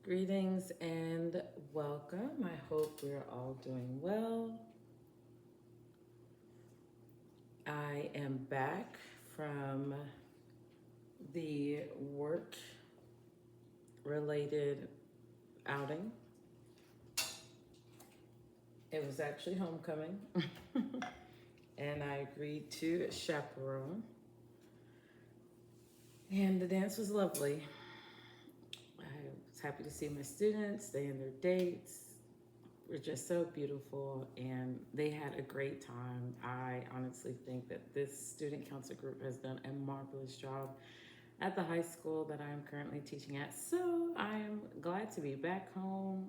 Greetings and welcome. I hope we're all doing well. I am back from the work related outing. It was actually homecoming, and I agreed to chaperone. And the dance was lovely. I was happy to see my students, they and their dates were just so beautiful, and they had a great time. I honestly think that this student council group has done a marvelous job at the high school that I'm currently teaching at. So I am glad to be back home.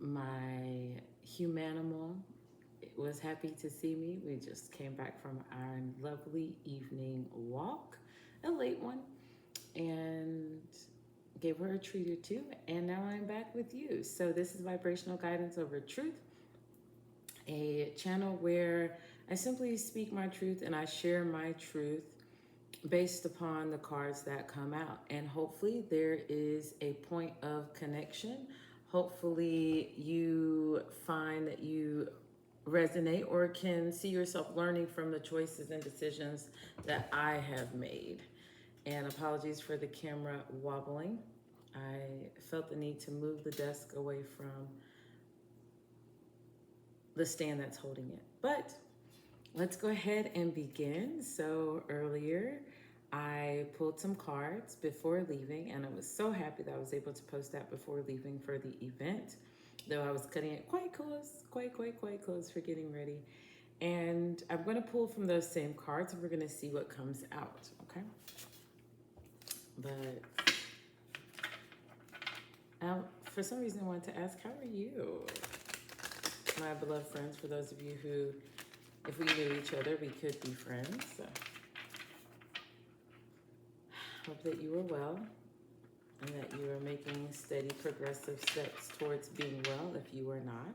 My humanimal was happy to see me. We just came back from our lovely evening walk, a late one, and gave her a treat or two, and now I'm back with you. So this is Vibrational Guidance Over Truth, a channel where I simply speak my truth and I share my truth based upon the cards that come out. And hopefully there is a point of connection. Hopefully you find that you resonate or can see yourself learning from the choices and decisions that I have made. And apologies for the camera wobbling. I felt the need to move the desk away from the stand that's holding it. But let's go ahead and begin. So earlier, I pulled some cards before leaving, and I was so happy that I was able to post that before leaving for the event, though I was cutting it quite close for getting ready. And I'm going to pull from those same cards, and we're going to see what comes out, okay? But for some reason, I wanted to ask, how are you? My beloved friends, for those of you who, if we knew each other, we could be friends. So, hope that you are well and that you are making steady, progressive steps towards being well if you are not.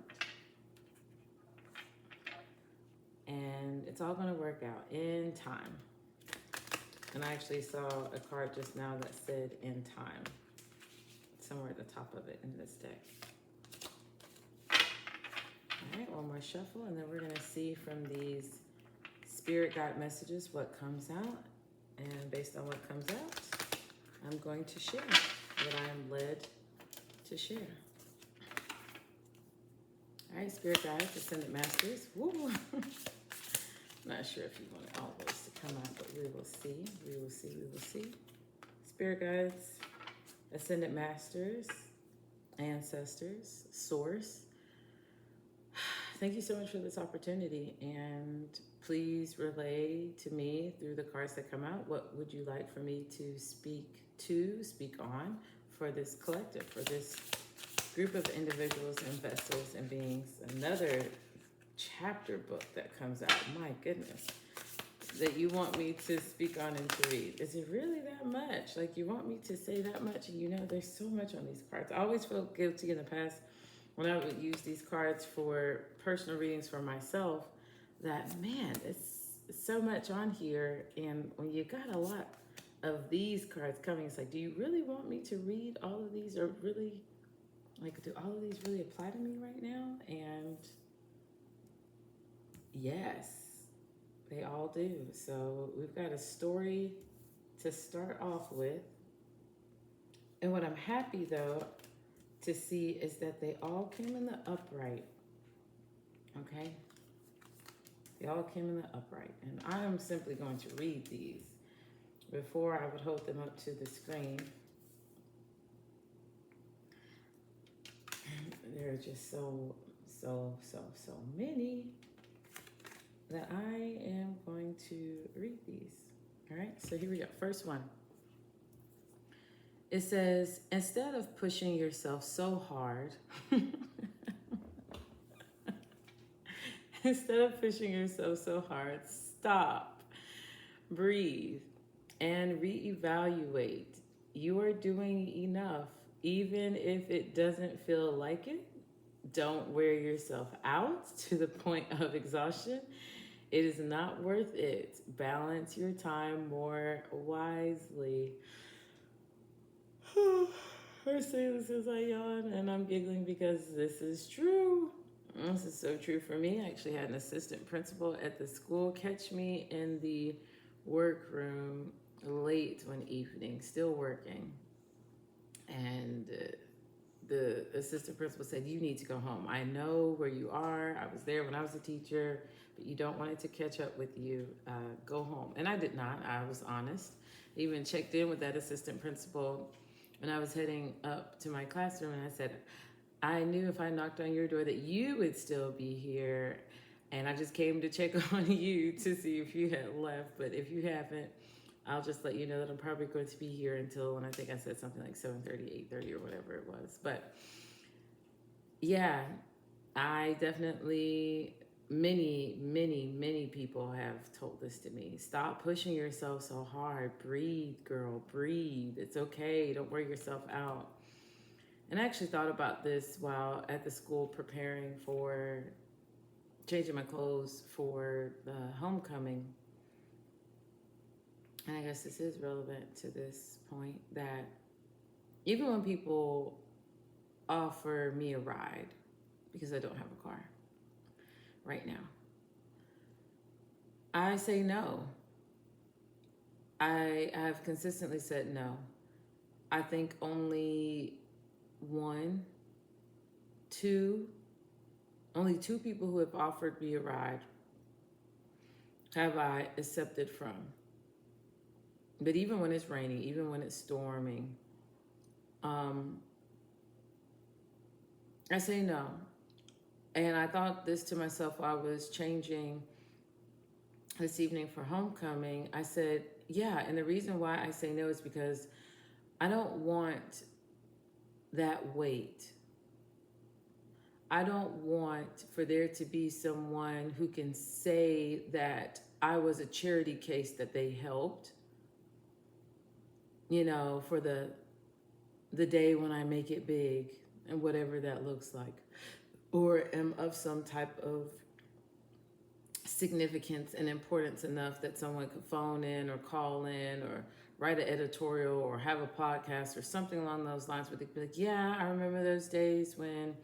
And it's all going to work out in time. And I actually saw a card just now that said in time, somewhere at the top of it in this deck. All right, one more shuffle, and then we're going to see from these spirit guide messages what comes out. And based on what comes out, I'm going to share what I am led to share. All right, spirit guides, ascended masters. Woo! Not sure if you want all those to come out, but we will see. We will see. We will see. Spirit guides, ascended masters, ancestors, source. Thank you so much for this opportunity, and please relay to me through the cards that come out. What would you like for me to speak on for this collective, for this group of individuals and vessels and beings? Another chapter book that comes out, my goodness, that you want me to speak on and to read. Is it really that much? Like, you want me to say that much? And you know, there's so much on these cards. I always felt guilty in the past when I would use these cards for personal readings for myself, that, man, it's so much on here. And when you got a lot of these cards coming, it's like, do you really want me to read all of these, or really, like, do all of these really apply to me right now? And yes, they all do. So we've got a story to start off with. And what I'm happy, though, to see is that they all came in the upright, okay? They all came in the upright. And I'm simply going to read these before I would hold them up to the screen. There are just so many that I am going to read these. All right, so here we go. First one. It says, instead of pushing yourself so hard, stop, breathe, and reevaluate. You are doing enough, even if it doesn't feel like it. Don't wear yourself out to the point of exhaustion. It is not worth it. Balance your time more wisely. I say this as I yawn, and I'm giggling because this is true. This is so true for me. I actually had an assistant principal at the school catch me in the workroom late one evening, still working. And the assistant principal said, "You need to go home. I know where you are. I was there when I was a teacher, but you don't want it to catch up with you. Go home." And I did not. I was honest. I even checked in with that assistant principal when I was heading up to my classroom, and I said, "I knew if I knocked on your door that you would still be here, and I just came to check on you to see if you had left. But if you haven't, I'll just let you know that I'm probably going to be here until," and I think I said something like 7:30, 8:30, or whatever it was. But yeah, I definitely, many people have told this to me. Stop pushing yourself so hard. Breathe, girl, breathe. It's okay. Don't wear yourself out. And I actually thought about this while at the school preparing for changing my clothes for the homecoming. And I guess this is relevant to this point, that even when people offer me a ride, because I don't have a car right now, I say no. I have consistently said no. I think only only two people who have offered me a ride have I accepted from. But even when it's raining, even when it's storming, I say no. And I thought this to myself while I was changing this evening for homecoming. I said, yeah, and the reason why I say no is because I don't want that weight. I don't want for there to be someone who can say that I was a charity case that they helped, for the day when I make it big and whatever that looks like, or am of some type of significance and importance enough that someone could phone in or call in or write an editorial or have a podcast or something along those lines, where they'd be like, yeah, I remember those days when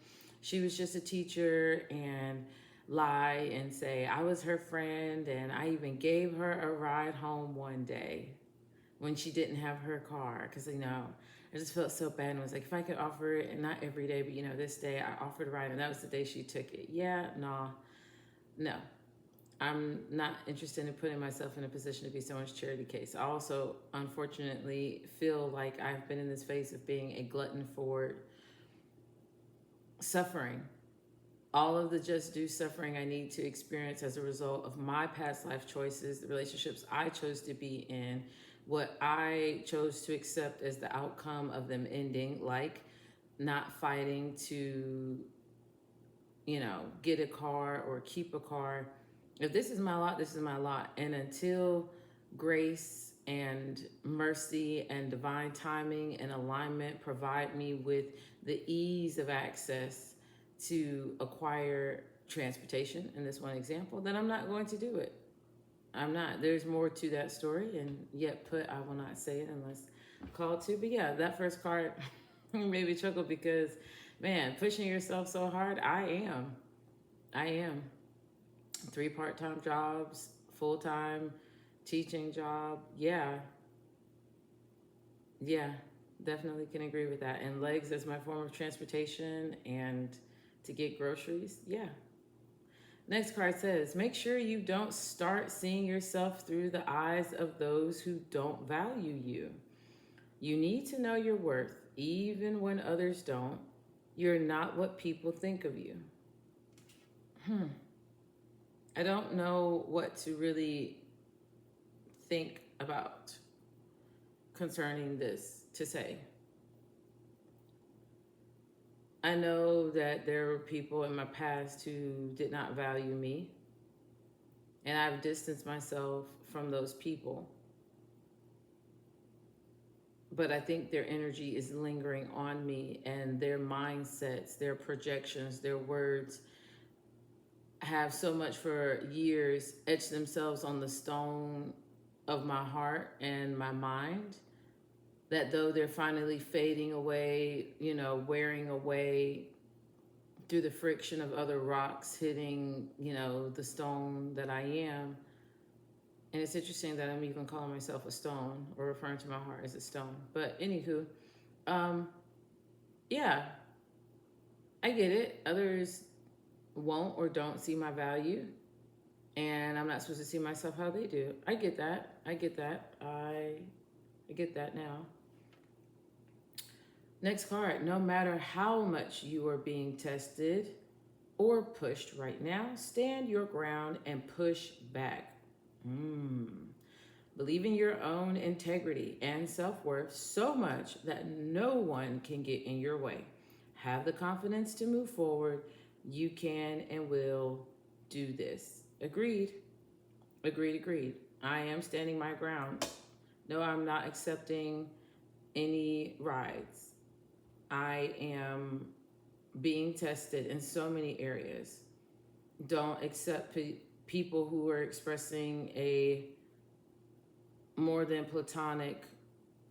she was just a teacher, and lie and say I was her friend, and I even gave her a ride home one day when she didn't have her car, because I just felt so bad, and was like, if I could offer it, and not every day, but this day I offered a ride, and that was the day she took it. Yeah, no, I'm not interested in putting myself in a position to be someone's charity case. I also, unfortunately, feel like I've been in this phase of being a glutton for suffering. All of the just due suffering I need to experience as a result of my past life choices, the relationships I chose to be in, what I chose to accept as the outcome of them ending, like not fighting to, get a car or keep a car. If this is my lot, this is my lot. And until grace and mercy and divine timing and alignment provide me with the ease of access to acquire transportation, in this one example, then I'm not going to do it. I'm not. There's more to that story, and yet I will not say it unless called to. But yeah, that first card made me chuckle because, man, pushing yourself so hard, I am. 3 part-time jobs, full-time teaching job. Yeah, definitely can agree with that. And legs as my form of transportation and to get groceries. Yeah. Next card says, make sure you don't start seeing yourself through the eyes of those who don't value you. You need to know your worth, even when others don't. You're not what people think of you. I don't know what to really think about concerning this to say. I know that there were people in my past who did not value me, and I've distanced myself from those people. But I think their energy is lingering on me, and their mindsets, their projections, their words have so much for years etched themselves on the stone of my heart and my mind that though they're finally fading away, wearing away through the friction of other rocks hitting, the stone that I am. And it's interesting that I'm even calling myself a stone or referring to my heart as a stone. But anywho, yeah, I get it. Others won't or don't see my value. And I'm not supposed to see myself how they do. I get that. I get that. I get that now. Next card. No matter how much you are being tested or pushed right now, stand your ground and push back. Believe in your own integrity and self-worth so much that no one can get in your way. Have the confidence to move forward. You can and will do this. Agreed. Agreed. I am standing my ground. No, I'm not accepting any rides. I am being tested in so many areas. Don't accept people who are expressing a more than platonic,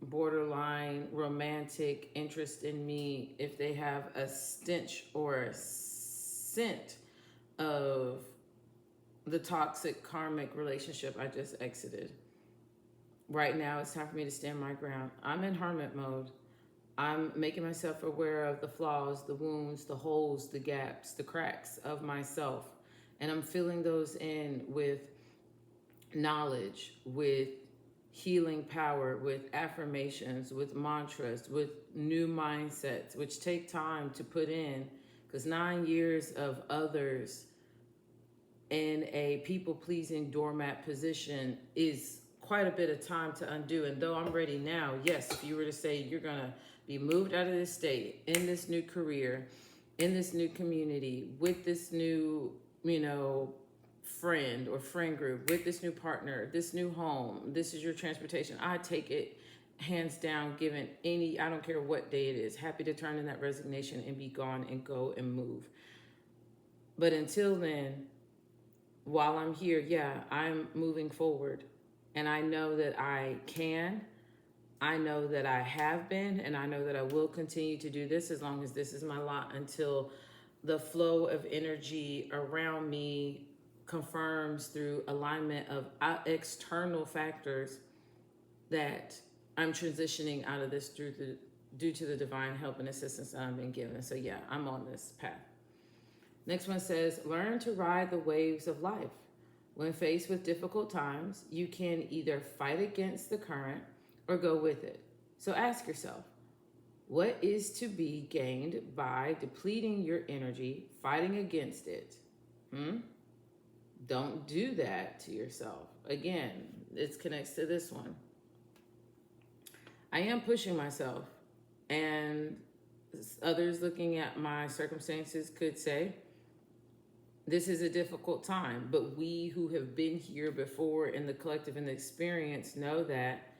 borderline romantic interest in me if they have a stench or a scent of the toxic karmic relationship I just exited. Right now, it's time for me to stand my ground. I'm in hermit mode. I'm making myself aware of the flaws, the wounds, the holes, the gaps, the cracks of myself. And I'm filling those in with knowledge, with healing power, with affirmations, with mantras, with new mindsets, which take time to put in, because 9 years of others in a people-pleasing doormat position is quite a bit of time to undo. And though I'm ready now, yes, if you were to say you're gonna be moved out of this state, in this new career, in this new community, with this new, friend or friend group, with this new partner, this new home, this is your transportation, I take it hands down, given any, I don't care what day it is, happy to turn in that resignation and be gone and go and move. But until then, while I'm here, yeah, I'm moving forward. And I know that I can. I know that I have been, and I know that I will continue to do this as long as this is my lot, until the flow of energy around me confirms through alignment of external factors that I'm transitioning out of this due to the divine help and assistance that I've been given. So yeah, I'm on this path. Next one says, learn to ride the waves of life. When faced with difficult times, you can either fight against the current or go with it. So ask yourself, what is to be gained by depleting your energy, fighting against it? Don't do that to yourself. Again, it connects to this one. I am pushing myself, and others looking at my circumstances could say, this is a difficult time, but we who have been here before in the collective and the experience know that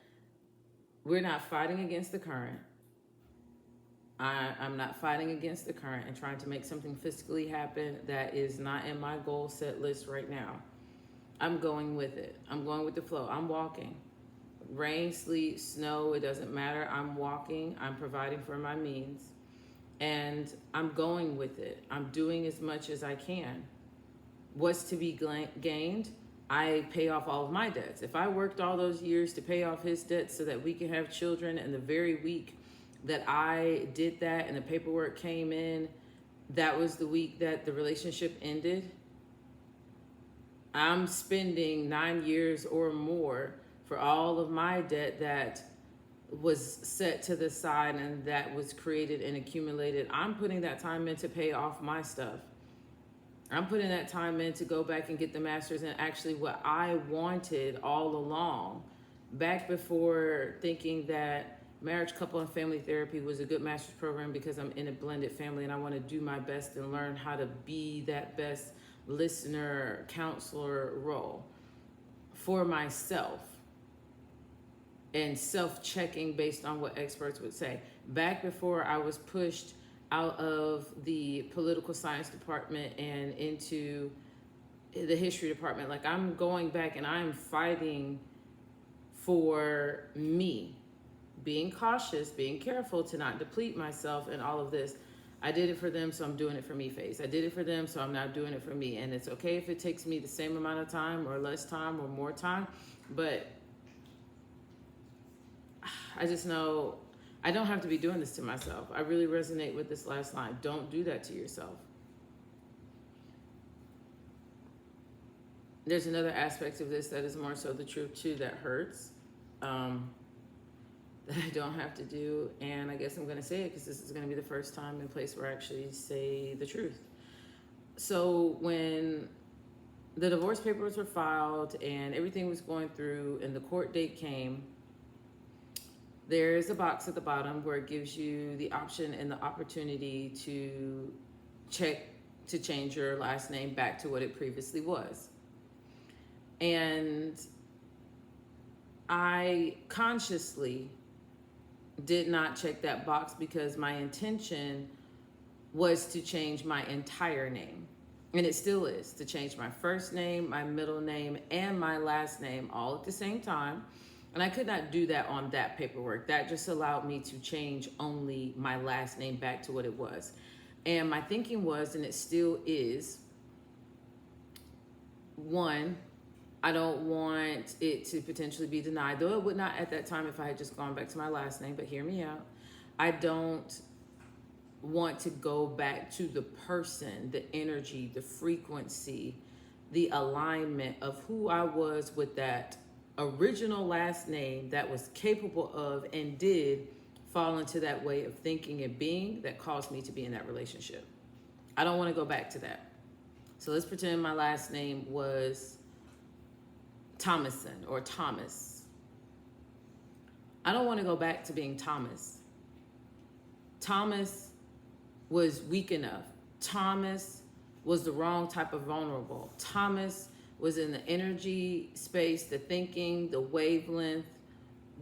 we're not fighting against the current. I'm not fighting against the current and trying to make something physically happen that is not in my goal set list right now. I'm going with it. I'm going with the flow. I'm walking. Rain, sleet, snow, it doesn't matter. I'm walking. I'm providing for my means. And I'm going with it. I'm doing as much as I can. What's to be gained? I pay off all of my debts. If I worked all those years to pay off his debts so that we can have children, and the very week that I did that and the paperwork came in, that was the week that the relationship ended, I'm spending 9 years or more for all of my debt that was set to the side and that was created and accumulated. I'm putting that time in to pay off my stuff. I'm putting that time in to go back and get the master's and actually what I wanted all along, back before thinking that marriage, couple, and family therapy was a good master's program because I'm in a blended family and I want to do my best and learn how to be that best listener, counselor role for myself, and self-checking based on what experts would say. Back before I was pushed out of the political science department and into the history department, like I'm going back and I'm fighting for me, being cautious, being careful to not deplete myself and all of this. I did it for them, so I'm doing it for me phase. I did it for them, so I'm now doing it for me. And it's okay if it takes me the same amount of time or less time or more time, but I just know I don't have to be doing this to myself. I really resonate with this last line. Don't do that to yourself. There's another aspect of this that is more so the truth too, that hurts, that I don't have to do. And I guess I'm going to say it because this is going to be the first time and place where I actually say the truth. So when the divorce papers were filed and everything was going through and the court date came, there's a box at the bottom where it gives you the option and the opportunity to check to change your last name back to what it previously was. And I consciously did not check that box because my intention was to change my entire name. And it still is, to change my first name, my middle name, and my last name all at the same time. And I could not do that on that paperwork. That just allowed me to change only my last name back to what it was. And my thinking was, and it still is, one, I don't want it to potentially be denied, though it would not at that time if I had just gone back to my last name, but hear me out. I don't want to go back to the person, the energy, the frequency, the alignment of who I was with that original last name that was capable of and did fall into that way of thinking and being that caused me to be in that relationship. I don't want to go back to that. So let's pretend my last name was Thomason or Thomas. I don't want to go back to being Thomas. Thomas was weak enough. Thomas was the wrong type of vulnerable. Thomas was in the energy space, the thinking, the wavelength,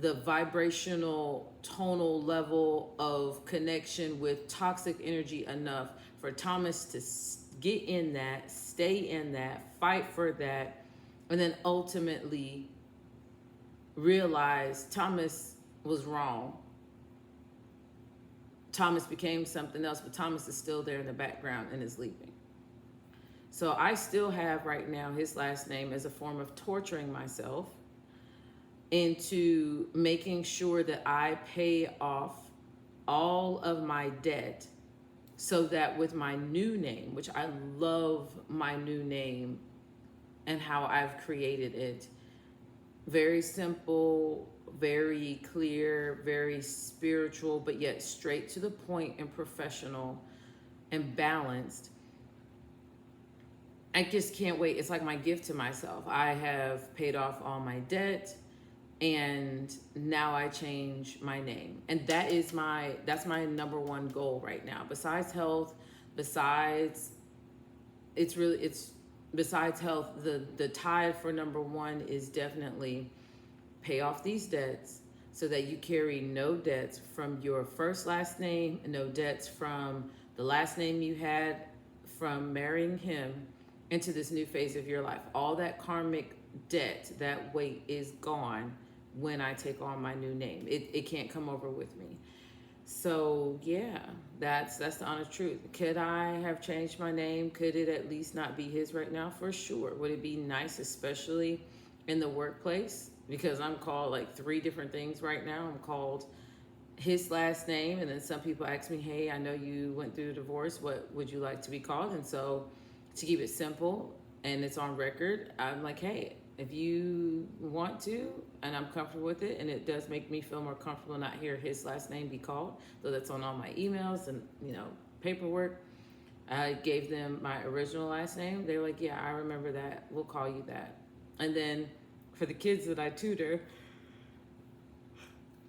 the vibrational tonal level of connection with toxic energy enough for Thomas to get in that, stay in that, fight for that, and then ultimately realize Thomas was wrong. Thomas became something else, but Thomas is still there in the background and is leaving. So I still have right now his last name as a form of torturing myself into making sure that I pay off all of my debt so that with my new name, which I love my new name and how I've created it, very simple, very clear, very spiritual, but yet straight to the point and professional and balanced. I just can't wait. It's like my gift to myself. I have paid off all my debt and now I change my name. And that's my number one goal right now. Besides health, besides health, the tide for number one is definitely pay off these debts so that you carry no debts from your first last name, no debts from the last name you had from marrying him into this new phase of your life. All that karmic debt, that weight is gone when I take on my new name. It can't come over with me. So yeah, that's the honest truth. Could I have changed my name? Could it at least not be his right now? For sure. Would it be nice, especially in the workplace? Because I'm called like 3 different things right now. I'm called his last name, and then some people ask me, hey, I know you went through a divorce. What would you like to be called? And so to keep it simple and it's on record, I'm like, hey, if you want to, and I'm comfortable with it, and it does make me feel more comfortable not hear his last name be called, so that's on all my emails and, paperwork. I gave them my original last name. They were like, yeah, I remember that. We'll call you that. And then for the kids that I tutor,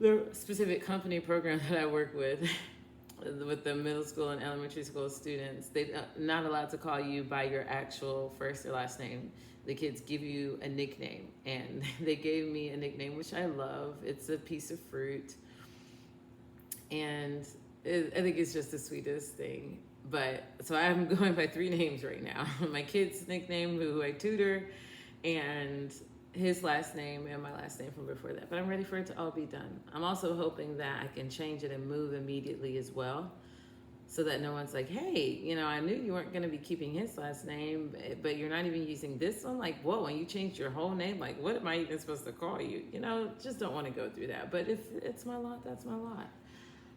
the specific company program that I work with the middle school and elementary school students, they're not allowed to call you by your actual first or last name. The kids give you a nickname, and they gave me a nickname, which I love. It's a piece of fruit, and I think it's just the sweetest thing. But so I'm going by 3 names right now. My kid's nickname, who I tutor, and his last name and my last name from before that. But I'm ready for it to all be done. I'm also hoping that I can change it and move immediately as well, so that no one's like, hey, I knew you weren't going to be keeping his last name, but you're not even using this one. Like, whoa, and you changed your whole name. Like, what am I even supposed to call you? Just don't want to go through that. But if it's my lot, that's my lot.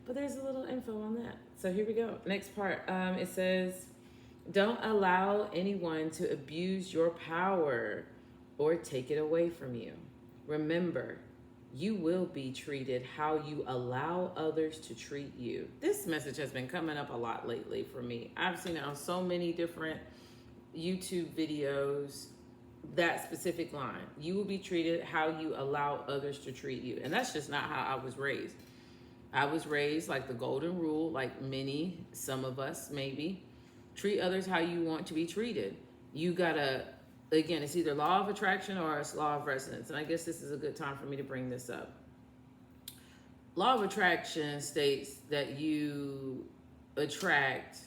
But there's a little info on that. So here we go. Next part. It says, don't allow anyone to abuse your power or take it away from you. Remember, you will be treated how you allow others to treat you. This message has been coming up a lot lately for me. I've seen it on so many different YouTube videos. That specific line, you will be treated how you allow others to treat you. And that's just not how I was raised. I was raised like the golden rule, like some of us maybe. Treat others how you want to be treated. You gotta, again, it's either law of attraction or it's law of resonance. And I guess this is a good time for me to bring this up. Law of attraction states that you attract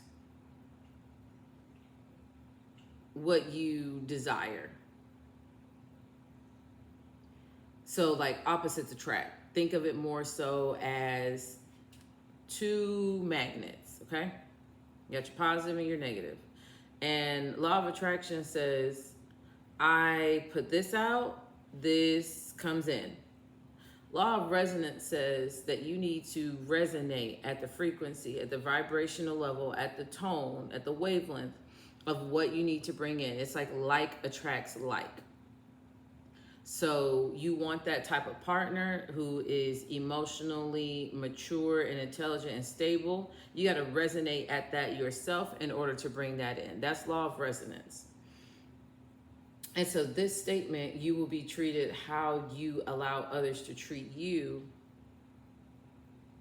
what you desire. So like opposites attract. Think of it more so as two magnets, okay? You got your positive and your negative. And law of attraction says, I put this out, this comes in. Law of resonance says that you need to resonate at the frequency, at the vibrational level, at the tone, at the wavelength of what you need to bring in. It's like attracts like. So you want that type of partner who is emotionally mature and intelligent and stable. You got to resonate at that yourself in order to bring that in. That's law of resonance. And so this statement, you will be treated how you allow others to treat you,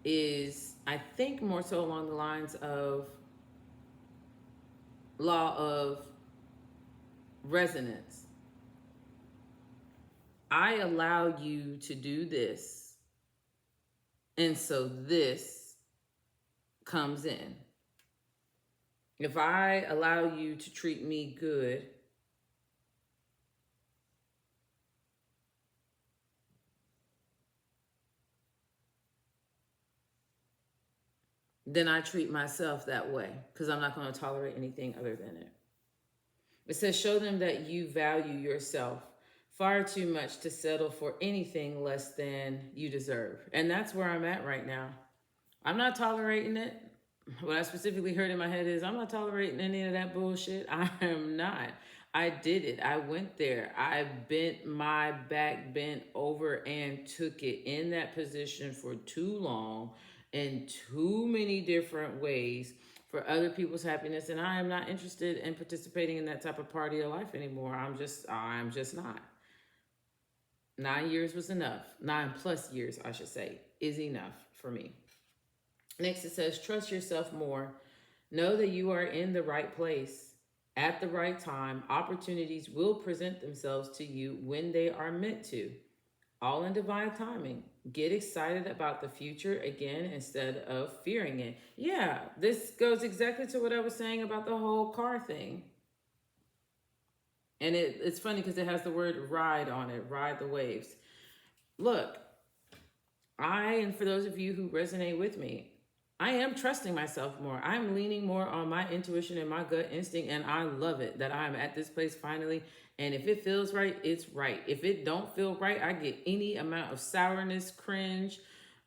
is, I think, more so along the lines of law of resonance. I allow you to do this, and so this comes in. If I allow you to treat me good, then I treat myself that way, because I'm not going to tolerate anything other than it. It says, show them that you value yourself far too much to settle for anything less than you deserve. And that's where I'm at right now. I'm not tolerating it. What I specifically heard in my head is, I'm not tolerating any of that bullshit. I am not. I did it. I went there. I bent my back, bent over, and took it in that position for too long in too many different ways for other people's happiness. And I am not interested in participating in that type of party of life anymore. I'm just not. 9 years was enough. 9+ years, I should say, is enough for me. Next, it says, trust yourself more. Know that you are in the right place at the right time. Opportunities will present themselves to you when they are meant to. All in divine timing. Get excited about the future again instead of fearing it. Yeah, this goes exactly to what I was saying about the whole car thing. And it's funny because it has the word ride on it, ride the waves. Look, and for those of you who resonate with me, I am trusting myself more. I'm leaning more on my intuition and my gut instinct, and I love it that I'm at this place finally. And if it feels right, it's right. If it don't feel right, I get any amount of sourness, cringe,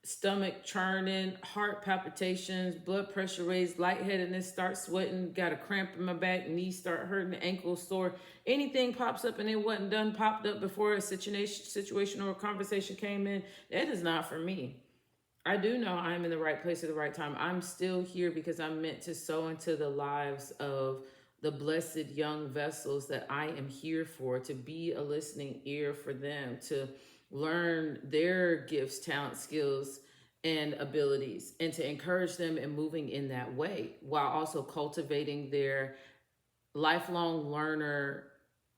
stomach churning, heart palpitations, blood pressure raised, lightheadedness, start sweating, got a cramp in my back, knees start hurting, ankle sore. Anything pops up and it wasn't done, popped up before a situation or a conversation came in, that is not for me. I do know I'm in the right place at the right time. I'm still here because I'm meant to sow into the lives of the blessed young vessels that I am here for, to be a listening ear for them, to learn their gifts, talents, skills, and abilities, and to encourage them in moving in that way while also cultivating their lifelong learner,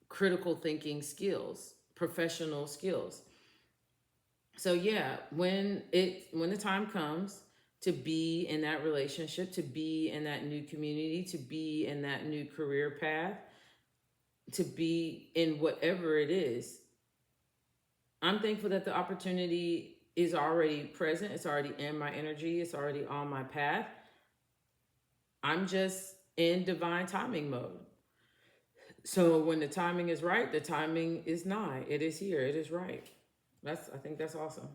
critical thinking skills, professional skills. So yeah, when the time comes to be in that relationship, to be in that new community, to be in that new career path, to be in whatever it is, I'm thankful that the opportunity is already present. It's already in my energy. It's already on my path. I'm just in divine timing mode. So when the timing is right, the timing is nigh. It is here. It is right. I think that's awesome.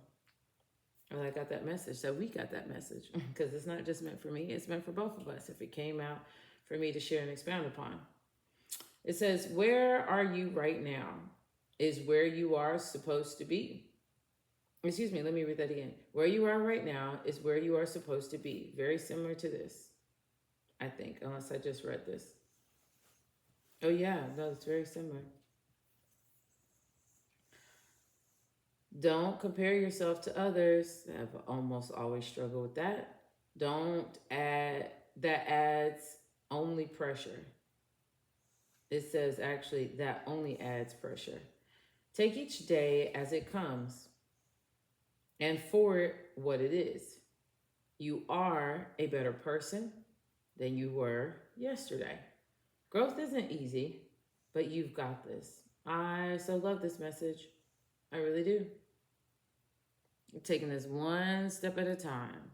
And I got that message. So we got that message because it's not just meant for me. It's meant for both of us. If it came out for me to share and expound upon. It says, where are you right now is where you are supposed to be. Excuse me, let me read that again. Where you are right now is where you are supposed to be. Very similar to this, I think, unless I just read this. Oh, yeah, no, it's very similar. Don't compare yourself to others. I've almost always struggled with that. Don't add, that adds only pressure. It says actually that only adds pressure. Take each day as it comes and for it what it is. You are a better person than you were yesterday. Growth isn't easy, but you've got this. I so love this message. I really do. I'm taking this one step at a time.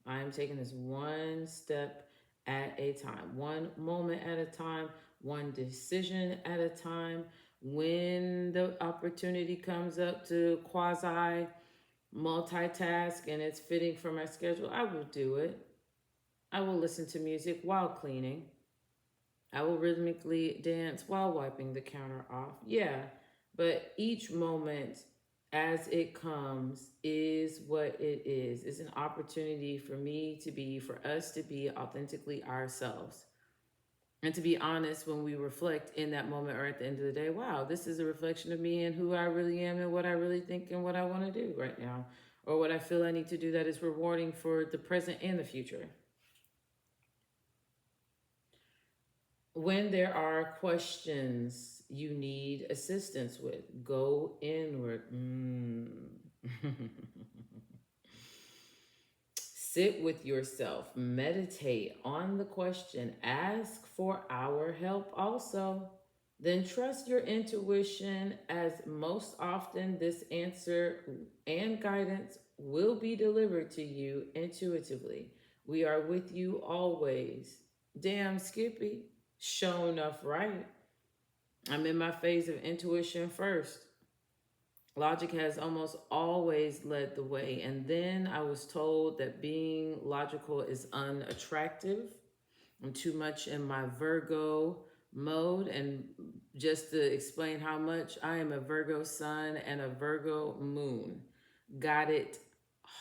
I'm taking this one step at a time, one moment at a time, one decision at a time. When the opportunity comes up to quasi multitask and it's fitting for my schedule, I will do it. I will listen to music while cleaning. I will rhythmically dance while wiping the counter off. Yeah, but each moment as it comes is what it is. It's an opportunity for me to be, for us to be authentically ourselves. And to be honest, when we reflect in that moment or at the end of the day, wow, this is a reflection of me and who I really am and what I really think and what I want to do right now, or what I feel I need to do that is rewarding for the present and the future. When there are questions you need assistance with, go inward. Sit with yourself, meditate on the question, ask for our help also. Then trust your intuition, as most often this answer and guidance will be delivered to you intuitively. We are with you always. Damn, Skippy, show enough right. I'm in my phase of intuition first. Logic has almost always led the way. And then I was told that being logical is unattractive. I'm too much in my Virgo mode. And just to explain how much, I am a Virgo sun and a Virgo moon. Got it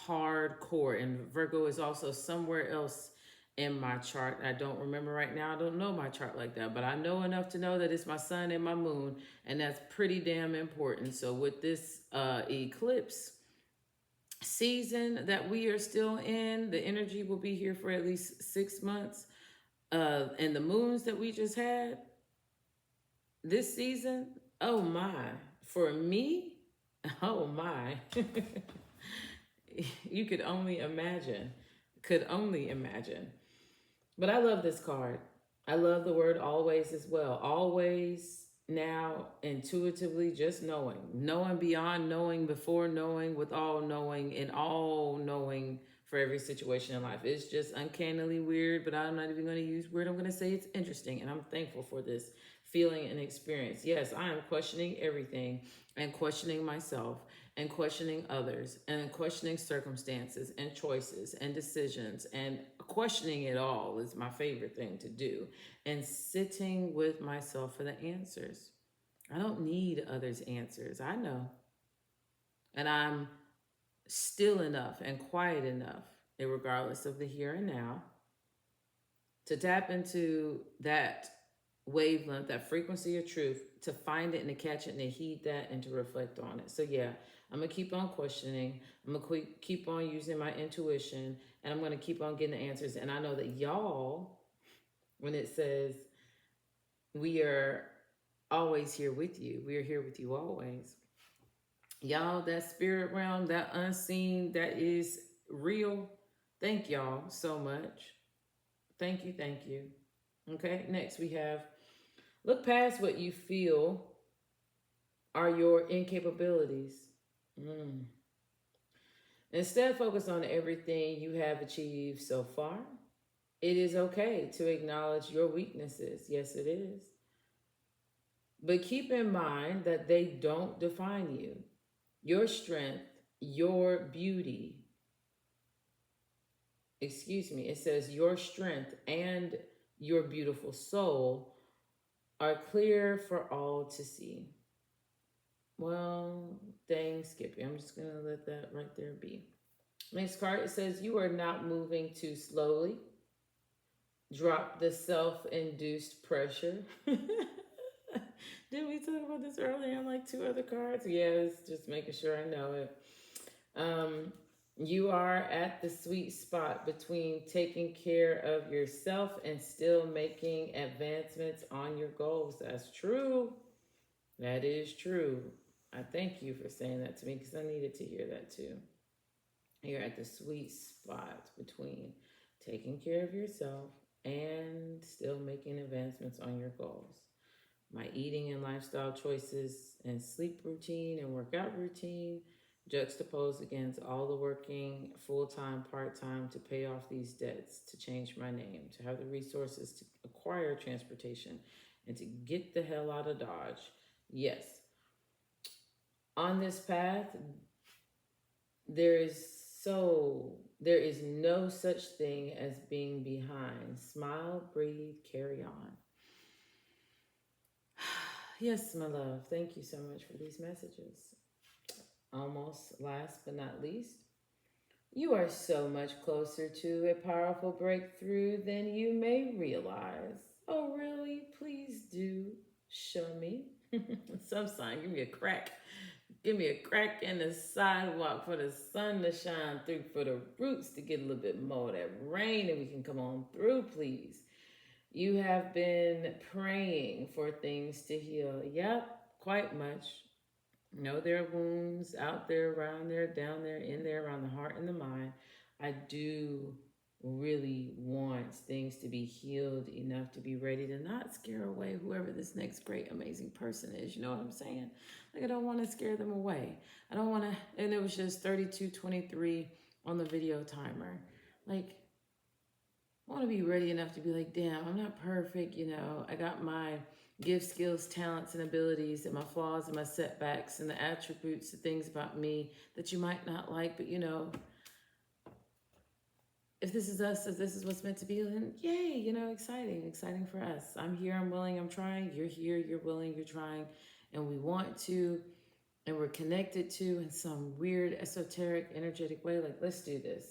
hardcore. And Virgo is also somewhere else in my chart. I don't remember right now. I don't know my chart like that, but I know enough to know that it's my sun and my moon, and that's pretty damn important. So with this eclipse season that we are still in, the energy will be here for at least 6 months. And the moons that we just had this season, oh my, for me, oh my. You could only imagine. Could only imagine. But I love this card. I love the word always as well. Always, now, intuitively, just knowing. Knowing beyond knowing, before knowing, with all knowing, and all knowing for every situation in life. It's just uncannily weird, but I'm not even going to use weird. I'm going to say it's interesting, and I'm thankful for this feeling and experience. Yes, I am questioning everything and questioning myself and questioning others and questioning circumstances and choices and decisions, and questioning it all is my favorite thing to do, and sitting with myself for the answers. I don't need others' answers. I know. And I'm still enough and quiet enough, regardless of the here and now, to tap into that wavelength, that frequency of truth, to find it and to catch it and to heed that and to reflect on it. So yeah, I'm going to keep on questioning. I'm going to keep on using my intuition, and I'm going to keep on getting the answers. And I know that y'all, when it says we are always here with you, we are here with you always. Y'all, that spirit realm, that unseen, that is real. Thank y'all so much. Thank you, thank you. Okay, next we have, look past what you feel are your incapabilities. Mm. Instead, focus on everything you have achieved so far. It is okay to acknowledge your weaknesses. Yes, it is. But keep in mind that they don't define you. Your strength, your beauty, it says your strength and your beautiful soul are clear for all to see. Well, dang, Skippy, I'm just going to let that right there be. Next card, it says you are not moving too slowly. Drop the self-induced pressure. Did we talk about this earlier on like two other cards? Yes, just making sure I know it. You are at the sweet spot between taking care of yourself and still making advancements on your goals. That's true. That is true. I thank you for saying that to me because I needed to hear that too. You're at the sweet spot between taking care of yourself and still making advancements on your goals. My eating and lifestyle choices and sleep routine and workout routine juxtaposed against all the working full-time, part-time to pay off these debts, to change my name, to have the resources to acquire transportation, and to get the hell out of Dodge. Yes. On this path, there is no such thing as being behind. Smile, breathe, carry on. Yes, my love. Thank you so much for these messages. Almost last but not least, you are so much closer to a powerful breakthrough than you may realize. Oh, really? Please do show me. Some sign, give me a crack. Give me a crack in the sidewalk for the sun to shine through, for the roots to get a little bit more of that rain and we can come on through, please. You have been praying for things to heal. Yep, quite much. Know there are wounds out there, around there, down there, in there, around the heart and the mind. I do really want things to be healed enough to be ready to not scare away whoever this next great, amazing person is. You know what I'm saying? Like, I don't want to scare them away. I don't want to, and it was just 32:23 on the video timer. Like, I want to be ready enough to be like, damn, I'm not perfect. You know, I got my gifts, skills, talents, and abilities, and my flaws and my setbacks, and the attributes, the things about me that you might not like, but you know, if this is us, if this is what's meant to be, then yay, you know, exciting for us. I'm here, I'm willing, I'm trying. You're here, you're willing, you're trying, and we want to, and we're connected to in some weird, esoteric, energetic way. Like, let's do this.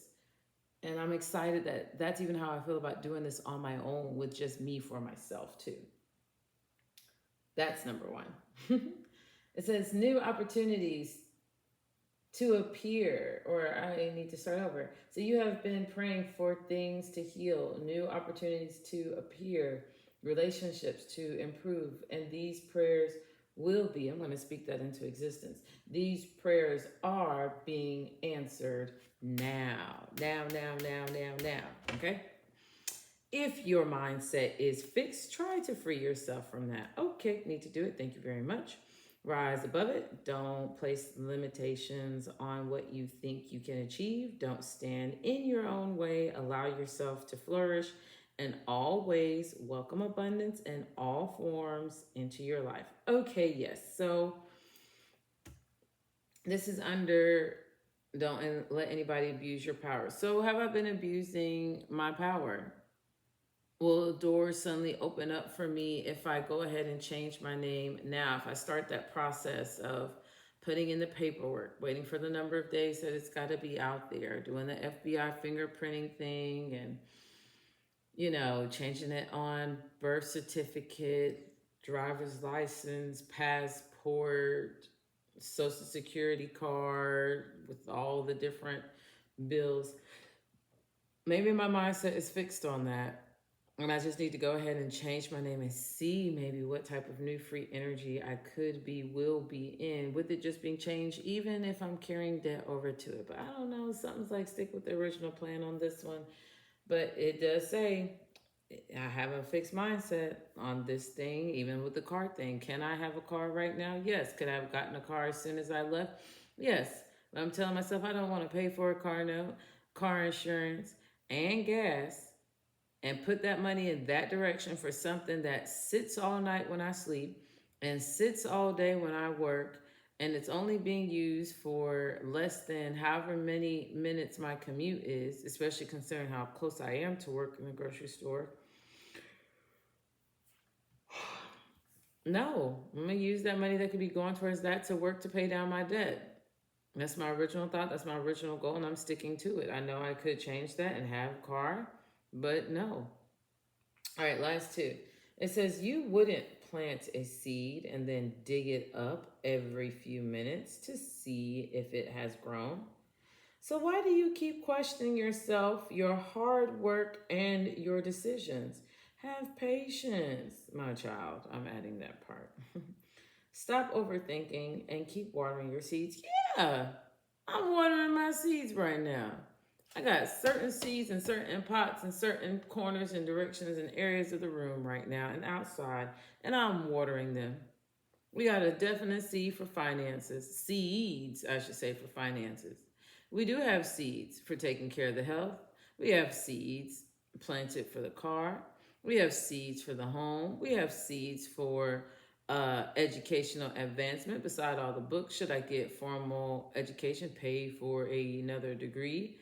And I'm excited that that's even how I feel about doing this on my own with just me for myself too. That's number one. It says new opportunities to appear, or I need to start over. So you have been praying for things to heal, new opportunities to appear, relationships to improve, and these prayers will be, I'm going to speak that into existence. These prayers are being answered now. Now. Okay? If your mindset is fixed, try to free yourself from that. Okay, need to do it. Thank you very much. Rise above it. Don't place limitations on what you think you can achieve. Don't stand in your own way. Allow yourself to flourish and always welcome abundance in all forms into your life. Okay, yes. So this is under don't let anybody abuse your power. So have I been abusing my power? Will doors suddenly open up for me if I go ahead and change my name now? If I start that process of putting in the paperwork, waiting for the number of days that it's got to be out there, doing the FBI fingerprinting thing, and, you know, changing it on birth certificate, driver's license, passport, social security card with all the different bills. Maybe my mindset is fixed on that. And I just need to go ahead and change my name and see maybe what type of new free energy I could be, will be in, with it just being changed, even if I'm carrying debt over to it. But I don't know, something's like stick with the original plan on this one. But it does say I have a fixed mindset on this thing, even with the car thing. Can I have a car right now? Yes. Could I have gotten a car as soon as I left? Yes. But I'm telling myself I don't want to pay for a car note, car insurance, and gas and put that money in that direction for something that sits all night when I sleep and sits all day when I work, and it's only being used for less than however many minutes my commute is, especially considering how close I am to work in the grocery store. No, I'm gonna use that money that could be going towards that to work to pay down my debt. That's my original thought. That's my original goal, and I'm sticking to it. I know I could change that and have a car, but no. All right, last two. It says you wouldn't plant a seed and then dig it up every few minutes to see if it has grown. So, why do you keep questioning yourself, your hard work, and your decisions? Have patience, my child. I'm adding that part. Stop overthinking and keep watering your seeds. Yeah, I'm watering my seeds right now. I got certain seeds in certain pots and certain corners and directions and areas of the room right now and outside, and I'm watering them. We got a definite seed for finances. Seeds, I should say, for finances. We do have seeds for taking care of the health. We have seeds planted for the car. We have seeds for the home. We have seeds for educational advancement. Beside all the books, should I get formal education, pay for another degree,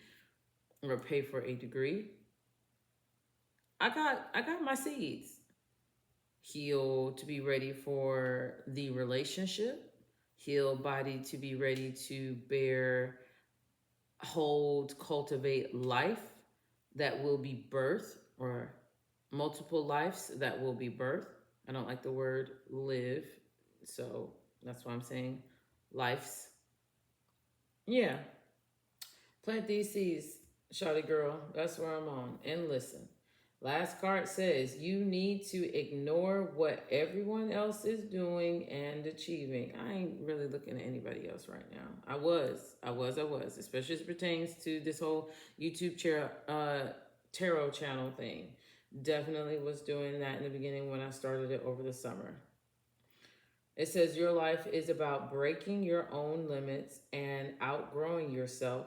or pay for a degree? I got my seeds. Heal to be ready for the relationship. Heal body to be ready to bear, hold, cultivate life that will be birth, or multiple lives that will be birth. I don't like the word live, so that's why I'm saying lives. Yeah, plant these seeds, shawty girl. That's where I'm on. And listen, last card says you need to ignore what everyone else is doing and achieving. I ain't really looking at anybody else right now. I was, especially as it pertains to this whole YouTube tarot channel thing. Definitely was doing that in the beginning when I started it over the summer. It says your life is about breaking your own limits and outgrowing yourself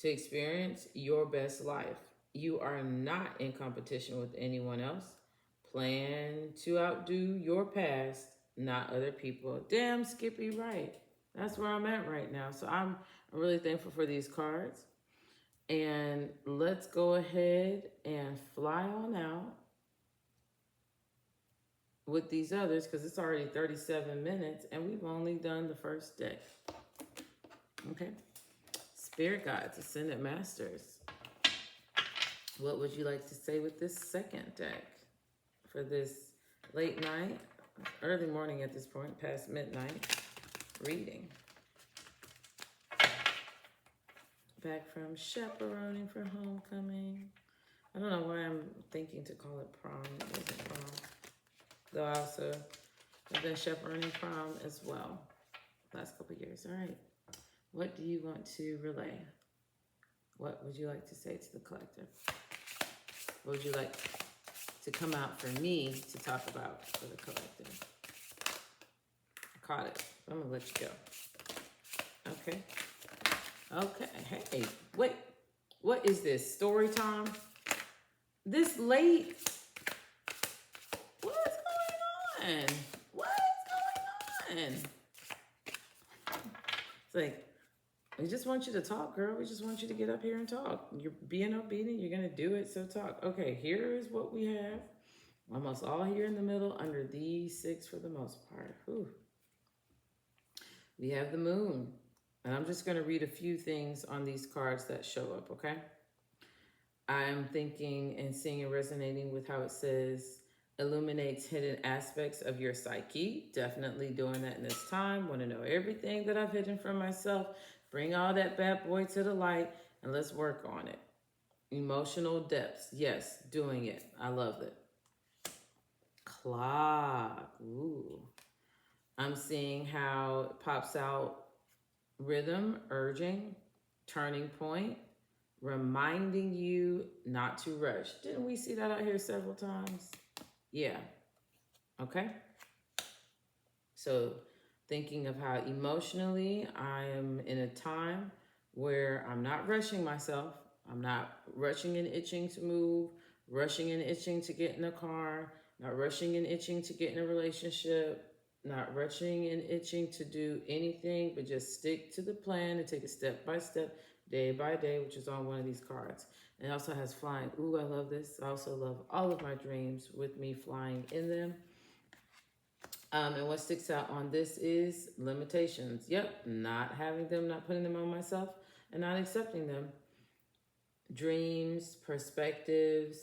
to experience your best life. You are not in competition with anyone else. Plan to outdo your past, not other people. Damn, Skippy, right. That's where I'm at right now. So I'm really thankful for these cards. And let's go ahead and fly on out with these others because it's already 37 minutes and we've only done the first deck. Okay. Spirit guides, ascended masters. What would you like to say with this second deck for this late night, early morning at this point, past midnight reading? Back from chaperoning for homecoming. I don't know why I'm thinking to call it prom. It wasn't prom. Though I also have been chaperoning prom as well last couple of years. All right. What do you want to relay? What would you like to say to the collective? What would you like to come out for me to talk about for the collective? I caught it. I'm going to let you go. Okay. Okay. Hey, wait. What is this? Story time? This late? What's going on? What's going on? It's like, we just want you to talk, girl. We just want you to get up here and talk. You're being obedient. You're going to do it, so talk. Okay, here is what we have. Almost all here in the middle under these 6 for the most part. Whew. We have the moon. And I'm just going to read a few things on these cards that show up, okay? I'm thinking and seeing and resonating with how it says, illuminates hidden aspects of your psyche. Definitely doing that in this time. Want to know everything that I've hidden from myself. Bring all that bad boy to the light and let's work on it. Emotional depths. Yes, doing it. I love it. Clock. Ooh. I'm seeing how it pops out rhythm, urging, turning point, reminding you not to rush. Didn't we see that out here several times? Yeah. Okay. So thinking of how emotionally I am in a time where I'm not rushing myself. I'm not rushing and itching to move, rushing and itching to get in a car, not rushing and itching to get in a relationship, not rushing and itching to do anything, but just stick to the plan and take it step by step, day by day, which is on one of these cards. And it also has flying. Ooh, I love this. I also love all of my dreams with me flying in them. And what sticks out on this is limitations. Yep, not having them, not putting them on myself, and not accepting them. Dreams, perspectives,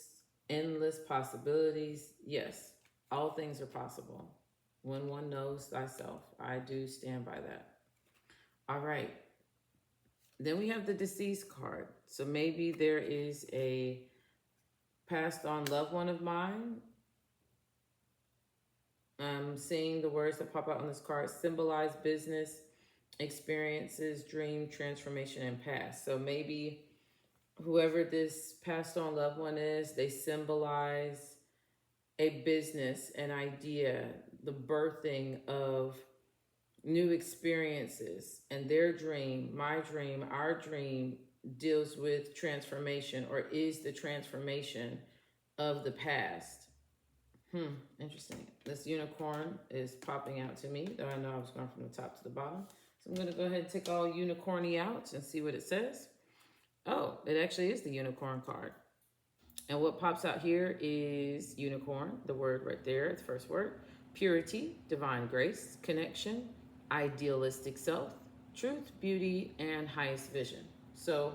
endless possibilities. Yes, all things are possible when one knows thyself. I do stand by that. All right. Then we have the deceased card. So maybe there is a passed on loved one of mine. Seeing the words that pop out on this card symbolize business, experiences, dream, transformation, and past. So maybe whoever this passed on loved one is, they symbolize a business, an idea, the birthing of new experiences. And their dream, my dream, our dream deals with transformation, or is the transformation of the past. Interesting. This unicorn is popping out to me, though I know I was going from the top to the bottom. So I'm going to go ahead and take all unicorny out and see what it says. Oh, it actually is the unicorn card. And what pops out here is unicorn, the word right there, the first word. Purity, divine grace, connection, idealistic self, truth, beauty, and highest vision. So,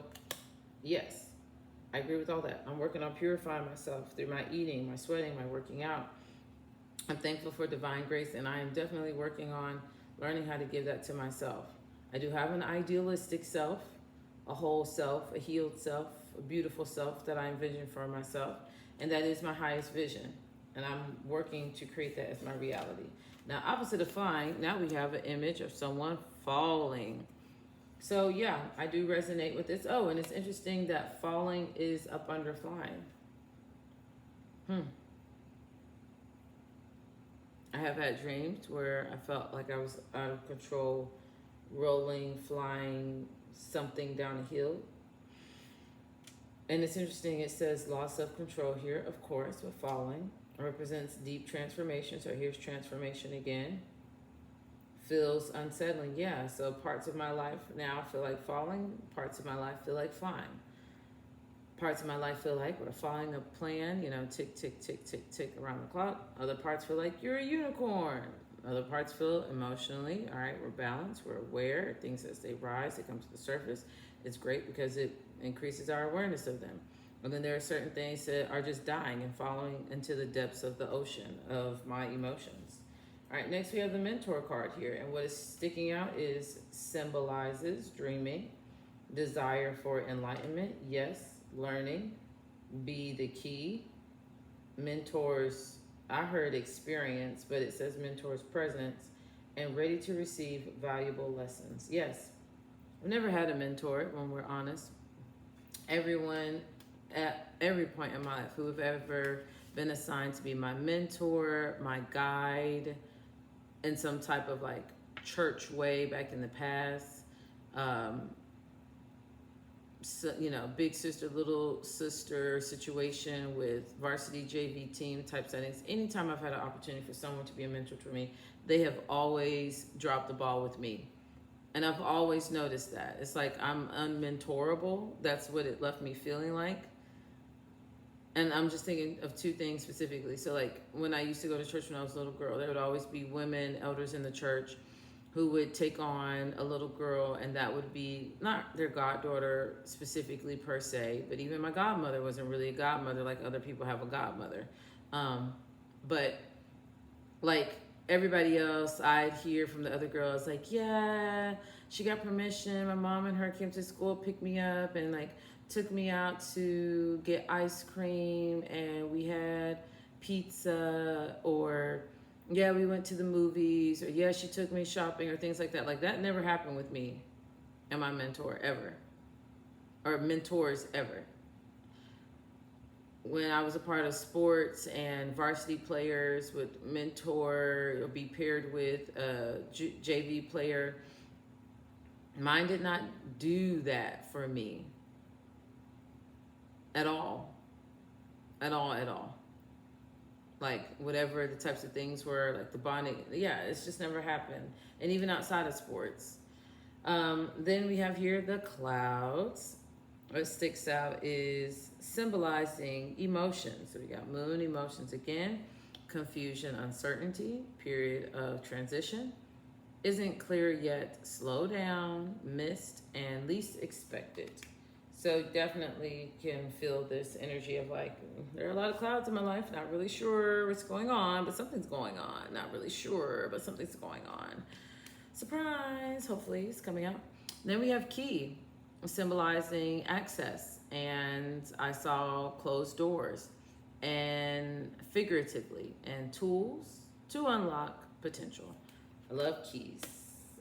yes, I agree with all that. I'm working on purifying myself through my eating, my sweating, my working out. I'm thankful for divine grace, and I am definitely working on learning how to give that to myself. I do have an idealistic self, a whole self, a healed self, a beautiful self that I envision for myself, and that is my highest vision. And I'm working to create that as my reality. Now, opposite of flying, now we have an image of someone falling. So yeah, I do resonate with this. Oh, and it's interesting that falling is up under flying. I have had dreams where I felt like I was out of control, rolling, flying something down a hill. And it's interesting, it says loss of control here, of course, with falling. It represents deep transformation. So here's transformation again. Feels unsettling, yeah. So parts of my life now feel like falling, parts of my life feel like flying. Parts of my life feel like we're following a plan, tick, tick, tick, tick, tick around the clock. Other parts feel like you're a unicorn. Other parts feel emotionally, all right, we're balanced, we're aware. Things as they rise, they come to the surface. It's great because it increases our awareness of them. And then there are certain things that are just dying and falling into the depths of the ocean of my emotions. All right, next we have the mentor card here. And what is sticking out is symbolizes dreaming, desire for enlightenment, yes, learning, be the key. Mentors, I heard experience, but it says mentors presence and ready to receive valuable lessons. Yes, I've never had a mentor, when we're honest. Everyone at every point in my life who have ever been assigned to be my mentor, my guide, in some type of like church way back in the past, so, big sister, little sister situation with varsity JV team type settings. Anytime I've had an opportunity for someone to be a mentor for me, they have always dropped the ball with me. And I've always noticed that. It's like I'm unmentorable. That's what it left me feeling like. And I'm just thinking of two things specifically. So like when I used to go to church when I was a little girl, there would always be women, elders in the church, who would take on a little girl, and that would be not their goddaughter specifically per se, but even my godmother wasn't really a godmother like other people have a godmother. But like everybody else, I'd hear from the other girls like, yeah, she got permission. My mom and her came to school, picked me up, and like took me out to get ice cream, and we had pizza, or yeah, we went to the movies, or yeah, she took me shopping, or things like that. Like that never happened with me and my mentor ever. or mentors ever. When I was a part of sports and varsity players would mentor or be paired with a JV player, mine did not do that for me at all. At all, at all. Like whatever the types of things were, like the bonding, yeah, it's just never happened. And even outside of sports. Then we have here the clouds. What sticks out is symbolizing emotions. So we got moon emotions again, confusion, uncertainty, period of transition. Isn't clear yet, slow down, missed, and least expected. So definitely can feel this energy of like, there are a lot of clouds in my life, not really sure what's going on, but something's going on. Not really sure, but something's going on. Surprise, hopefully it's coming out. Then we have key, symbolizing access. And I saw closed doors and figuratively, and tools to unlock potential. I love keys.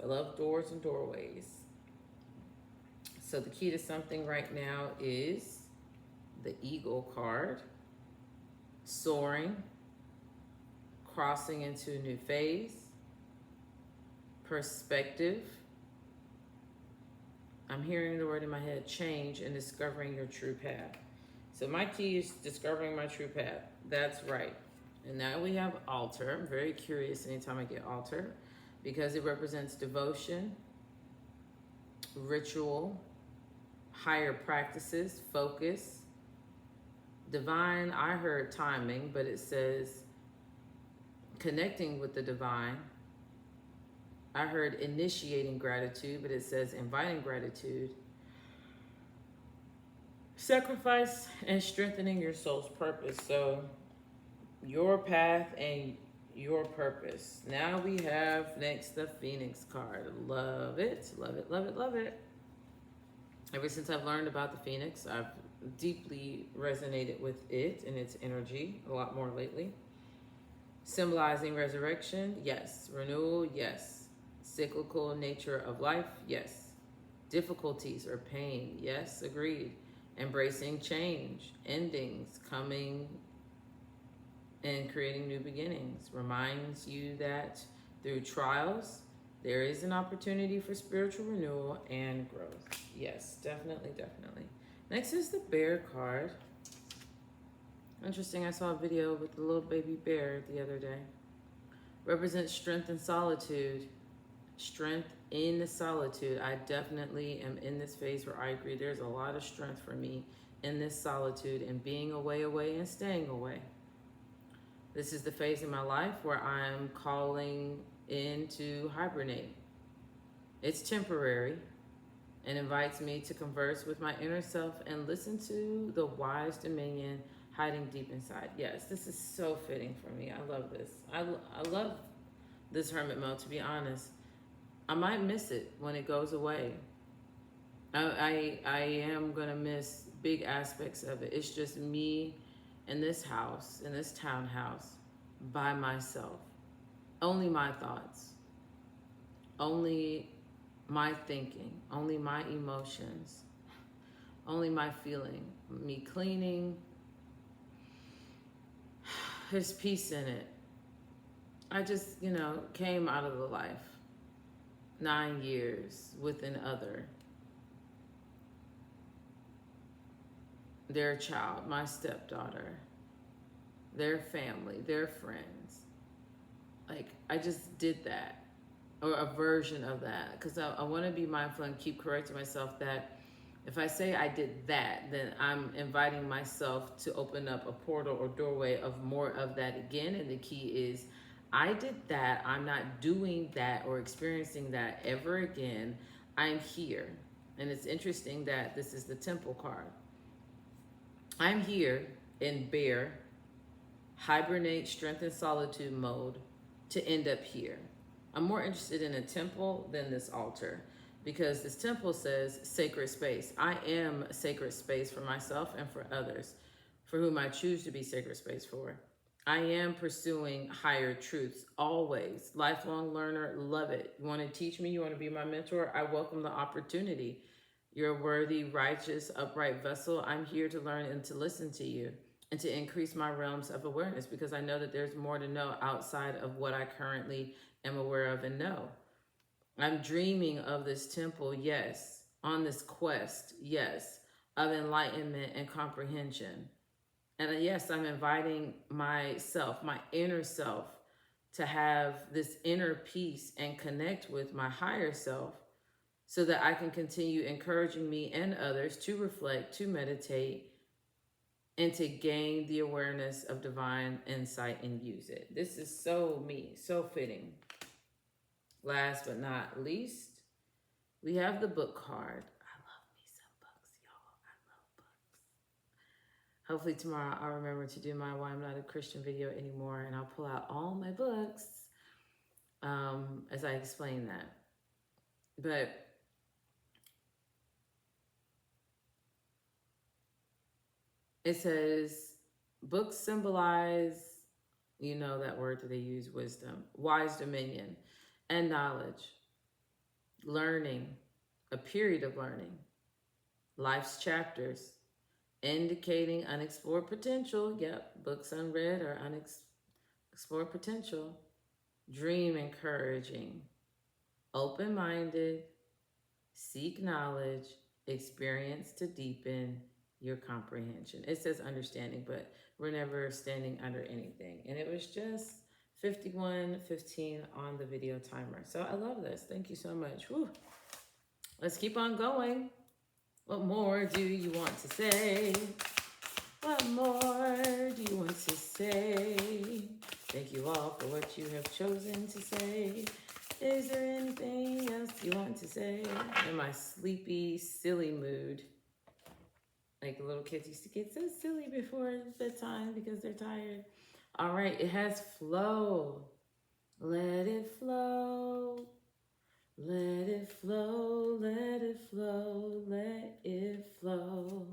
I love doors and doorways. So the key to something right now is the Eagle card, soaring, crossing into a new phase, perspective. I'm hearing the word in my head, change, and discovering your true path. So my key is discovering my true path. That's right. And now we have altar. I'm very curious anytime I get altar because it represents devotion, ritual, higher practices, focus, divine. I heard timing, but it says connecting with the divine. I heard initiating gratitude, but it says inviting gratitude. Sacrifice and strengthening your soul's purpose. So your path and your purpose. Now we have next the Phoenix card. Love it, love it, love it, love it. Ever since I've learned about the Phoenix, I've deeply resonated with it and its energy a lot more lately. Symbolizing resurrection, yes. Renewal, yes. Cyclical nature of life, yes. Difficulties or pain, yes, agreed. Embracing change, endings, coming and creating new beginnings. Reminds you that through trials, there is an opportunity for spiritual renewal and growth. Yes, definitely, definitely. Next is the bear card. Interesting, I saw a video with the little baby bear the other day. Represents strength and solitude. Strength in the solitude. I definitely am in this phase where I agree there's a lot of strength for me in this solitude and being away, and staying away. This is the phase in my life where I'm calling in to hibernate. It's temporary and invites me to converse with my inner self and listen to the wise dominion hiding deep inside. Yes, this is so fitting for me. I love this. I love this hermit mode, to be honest. I might miss it when it goes away. I am going to miss big aspects of it. It's just me in this house, in this townhouse, by myself. Only my thoughts. Only my thinking. Only my emotions. Only my feeling. Me cleaning. There's peace in it. I just, came out of the life. 9 years with an other. Their child, my stepdaughter, their family, their friends. Like, I just did that, or a version of that, because I want to be mindful and keep correcting myself that if I say I did that, then I'm inviting myself to open up a portal or doorway of more of that again. And the key is, I did that. I'm not doing that or experiencing that ever again. I'm here. And it's interesting that this is the Temple card. I'm here in bear, hibernate, strength, and solitude mode to end up here. I'm more interested in a temple than this altar because this temple says sacred space. I am a sacred space for myself and for others, for whom I choose to be sacred space for. I am pursuing higher truths always. Lifelong learner, love it. You want to teach me? You want to be my mentor? I welcome the opportunity. You're a worthy, righteous, upright vessel. I'm here to learn and to listen to you and to increase my realms of awareness, because I know that there's more to know outside of what I currently am aware of and know. I'm dreaming of this temple, yes. On this quest, yes, of enlightenment and comprehension. And yes, I'm inviting myself, my inner self, to have this inner peace and connect with my higher self, so that I can continue encouraging me and others to reflect, to meditate, and to gain the awareness of divine insight and use it. This is so me, so fitting. Last but not least, we have the book card. I love me some books, y'all. I love books. Hopefully tomorrow I'll remember to do my Why I'm Not a Christian video anymore, and I'll pull out all my books as I explain that. But it says, books symbolize, you know that word that they use, wisdom, wise dominion, and knowledge, learning, a period of learning, life's chapters, indicating unexplored potential. Yep, books unread or unexplored potential, dream encouraging, open-minded, seek knowledge, experience to deepen your comprehension. It says understanding, but we're never standing under anything. And it was just 51:15 on the video timer. So I love this. Thank you so much. Whew. Let's keep on going. What more do you want to say? What more do you want to say? Thank you all for what you have chosen to say. Is there anything else you want to say? In my sleepy, silly mood. Like little kids used to get so silly before bedtime because they're tired. All right, it has flow. Let it flow. Let it flow, let it flow, let it flow.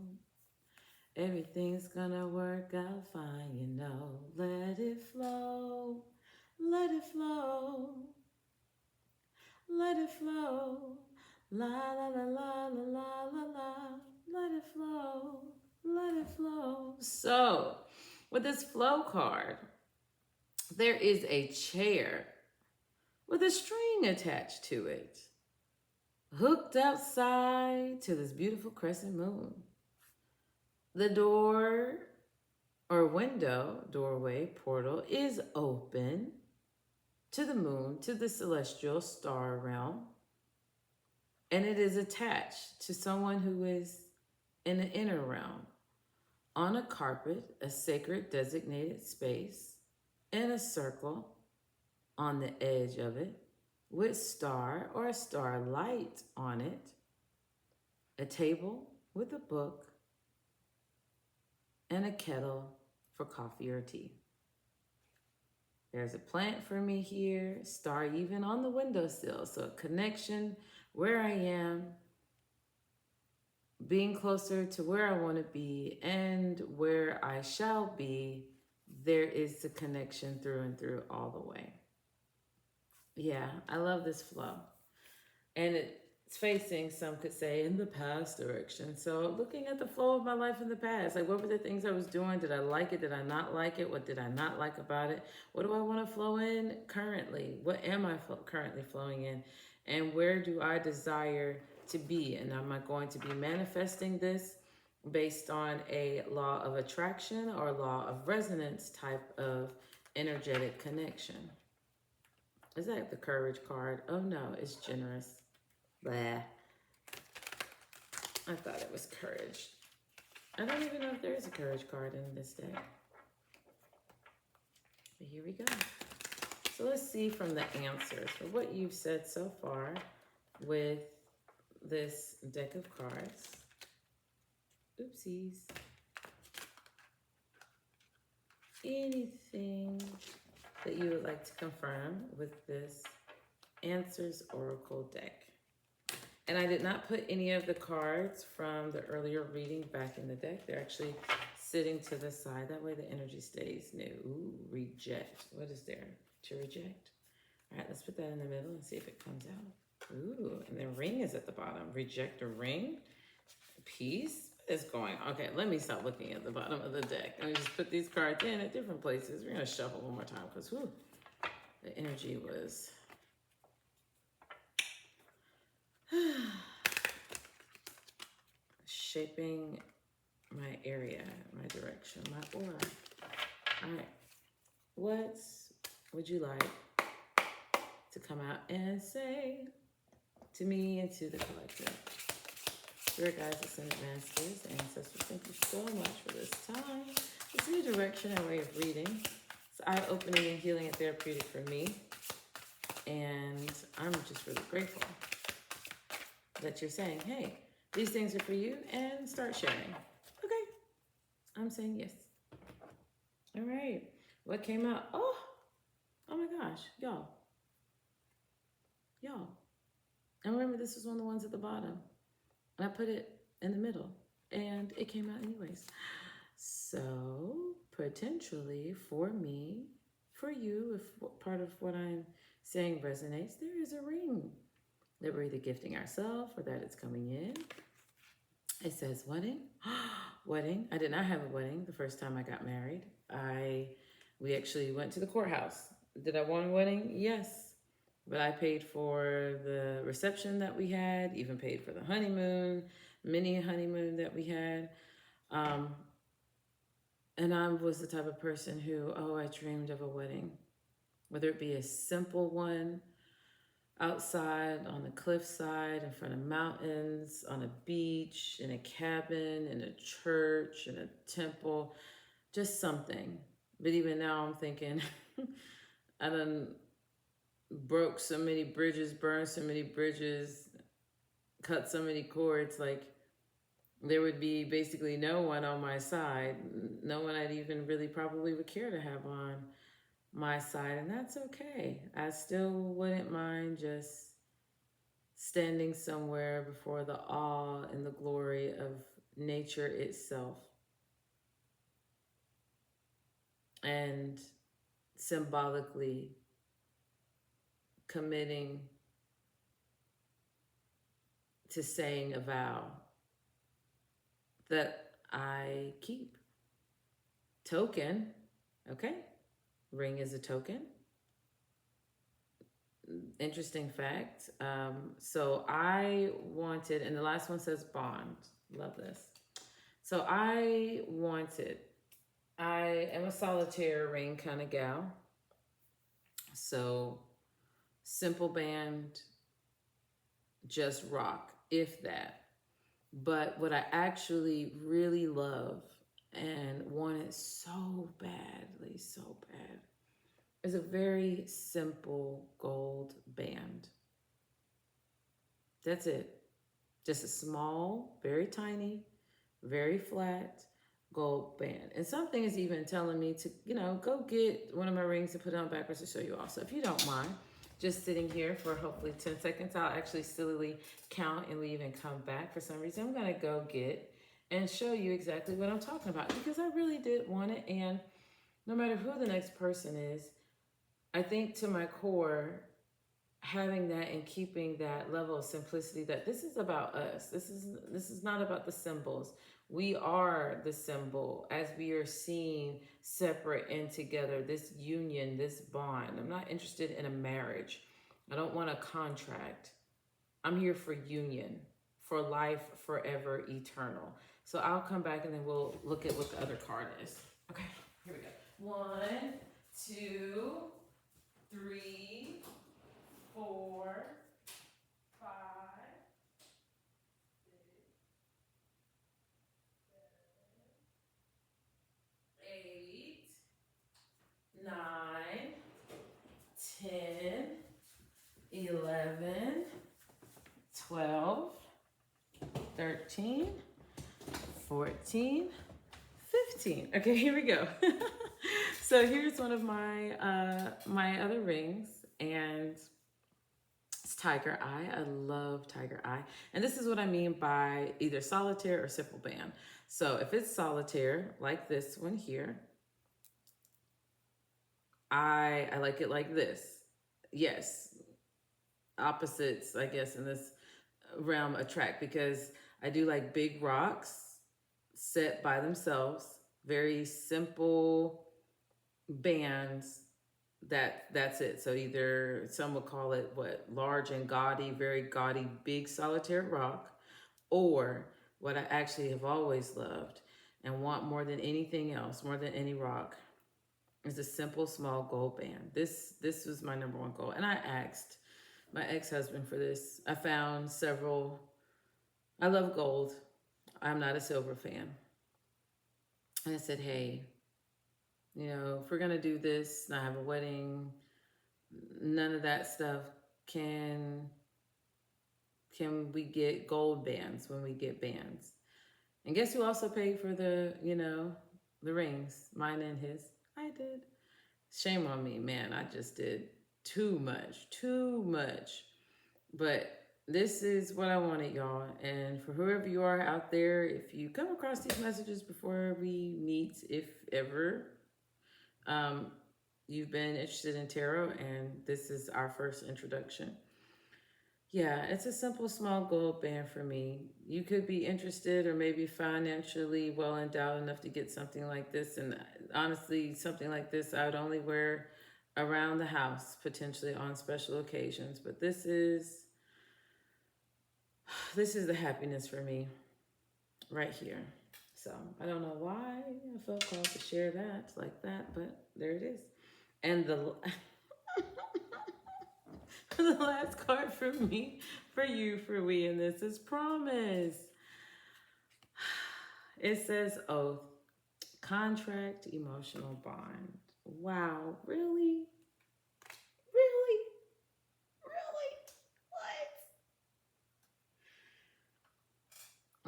Everything's gonna work out fine, you know. Let it flow, let it flow, let it flow. La la la la la la la la. Let it flow, let it flow. So, with this flow card, there is a chair with a string attached to it, hooked outside to this beautiful crescent moon. The door or window, doorway, portal is open to the moon, to the celestial star realm, and it is attached to someone who is in the inner realm, on a carpet, a sacred designated space, in a circle, on the edge of it, with star or a starlight on it, a table with a book, and a kettle for coffee or tea. There's a plant for me here, star even on the windowsill, so a connection where I am, being closer to where I want to be and where I shall be. There is the connection through and through all the way. Yeah, I love this flow. And it's facing, some could say, in the past direction. So looking at the flow of my life in the past, like what were the things I was doing? Did I like it? Did I not like it? What did I not like about it? What do I want to flow in currently? What am I currently flowing in? And where do I desire to be? And am I going to be manifesting this based on a law of attraction or law of resonance type of energetic connection? Is that the courage card? Oh no, it's generous. Blah. I thought it was courage. I don't even know if there is a courage card in this deck. But here we go. So let's see from the answers for what you've said so far with this deck of cards. Oopsies. Anything that you would like to confirm with this Answers Oracle deck. And I did not put any of the cards from the earlier reading back in the deck. They're actually sitting to the side. That way the energy stays new. Ooh, reject. What is there to reject? All right, let's put that in the middle and see if it comes out. Ooh, and the ring is at the bottom. Reject a ring. Peace is going on. Okay, let me stop looking at the bottom of the deck. Let me just put these cards in at different places. We're going to shuffle one more time because the energy was shaping my area, my direction, my aura. All right. What would you like to come out and say to me and to the collective? Spirit guides, ascended masters, ancestors, thank you so much for this time. It's a new direction and way of reading. It's eye-opening and healing and therapeutic for me. And I'm just really grateful that you're saying, hey, these things are for you, and start sharing. Okay, I'm saying yes. All right, what came out? Oh my gosh, y'all. And remember, this was one of the ones at the bottom. And I put it in the middle, and it came out anyways. So, potentially, for me, for you, if part of what I'm saying resonates, there is a ring that we're either gifting ourselves or that it's coming in. It says wedding. Wedding. I did not have a wedding the first time I got married. We actually went to the courthouse. Did I want a wedding? Yes. But I paid for the reception that we had, even paid for the honeymoon, mini honeymoon that we had. And I was the type of person who, I dreamed of a wedding. Whether it be a simple one, outside, on the cliffside, in front of mountains, on a beach, in a cabin, in a church, in a temple, just something. But even now I'm thinking, I done broke so many bridges, burned so many bridges, cut so many cords, like there would be basically no one on my side, no one I'd even really probably would care to have on my side, and that's okay. I still wouldn't mind just standing somewhere before the awe and the glory of nature itself and symbolically committing to saying a vow that I keep. Token, okay? Ring is a token. Interesting fact. So I wanted, and the last one says bond. Love this. So I am a solitaire ring kind of gal. So simple band, just rock, if that. But what I actually really love and wanted so badly, is a very simple gold band. That's it. Just a small, very tiny, very flat gold band. And something is even telling me to, go get one of my rings and put it on backwards to show you also. If you don't mind, just sitting here for hopefully 10 seconds. I'll actually stillly count and leave and come back. For some reason, I'm going to go get and show you exactly what I'm talking about because I really did want it. And no matter who the next person is, I think to my core, having that and keeping that level of simplicity that this is about us. This is not about the symbols. We are the symbol as we are seen separate and together, this union, this bond. I'm not interested in a marriage. I don't want a contract. I'm here for union, for life, forever, eternal. So I'll come back and then we'll look at what the other card is. Okay, here we go. 1, 2, 3, 4, 5, 8, 9, 10, 11, 12, 13, 14, 15. Okay, here we go. So here's one of my my other rings, and it's Tiger Eye. I love Tiger Eye. And this is what I mean by either solitaire or simple band. So if it's solitaire, like this one here, I like it like this. Yes, opposites, I guess, in this realm attract, because I do like big rocks set by themselves, very simple bands. That's it. So either some would call it what, large and gaudy, very gaudy, big solitaire rock, or what I actually have always loved and want more than anything else, more than any rock, is a simple small gold band. This was my number one goal, and I asked my ex-husband for this. I found several. I love gold. I'm not a silver fan. And I said, hey, if we're gonna do this, and I have a wedding, none of that stuff, can we get gold bands when we get bands? And guess who also paid for the rings? Mine and his. I did. Shame on me, man. I just did too much. But this is what I wanted, y'all. And for whoever you are out there, if you come across these messages before we meet, if ever, you've been interested in tarot and this is our first introduction. Yeah, it's a simple small gold band for me. You could be interested or maybe financially well endowed enough to get something like this. And honestly, something like this I would only wear around the house, potentially on special occasions. But this is the happiness for me right here. So I don't know why I felt called to share that like that, but there it is. And the the last card for me, for you, for we in this is promise. It says oath, contract, emotional bond. Wow, really? Really? Really? What?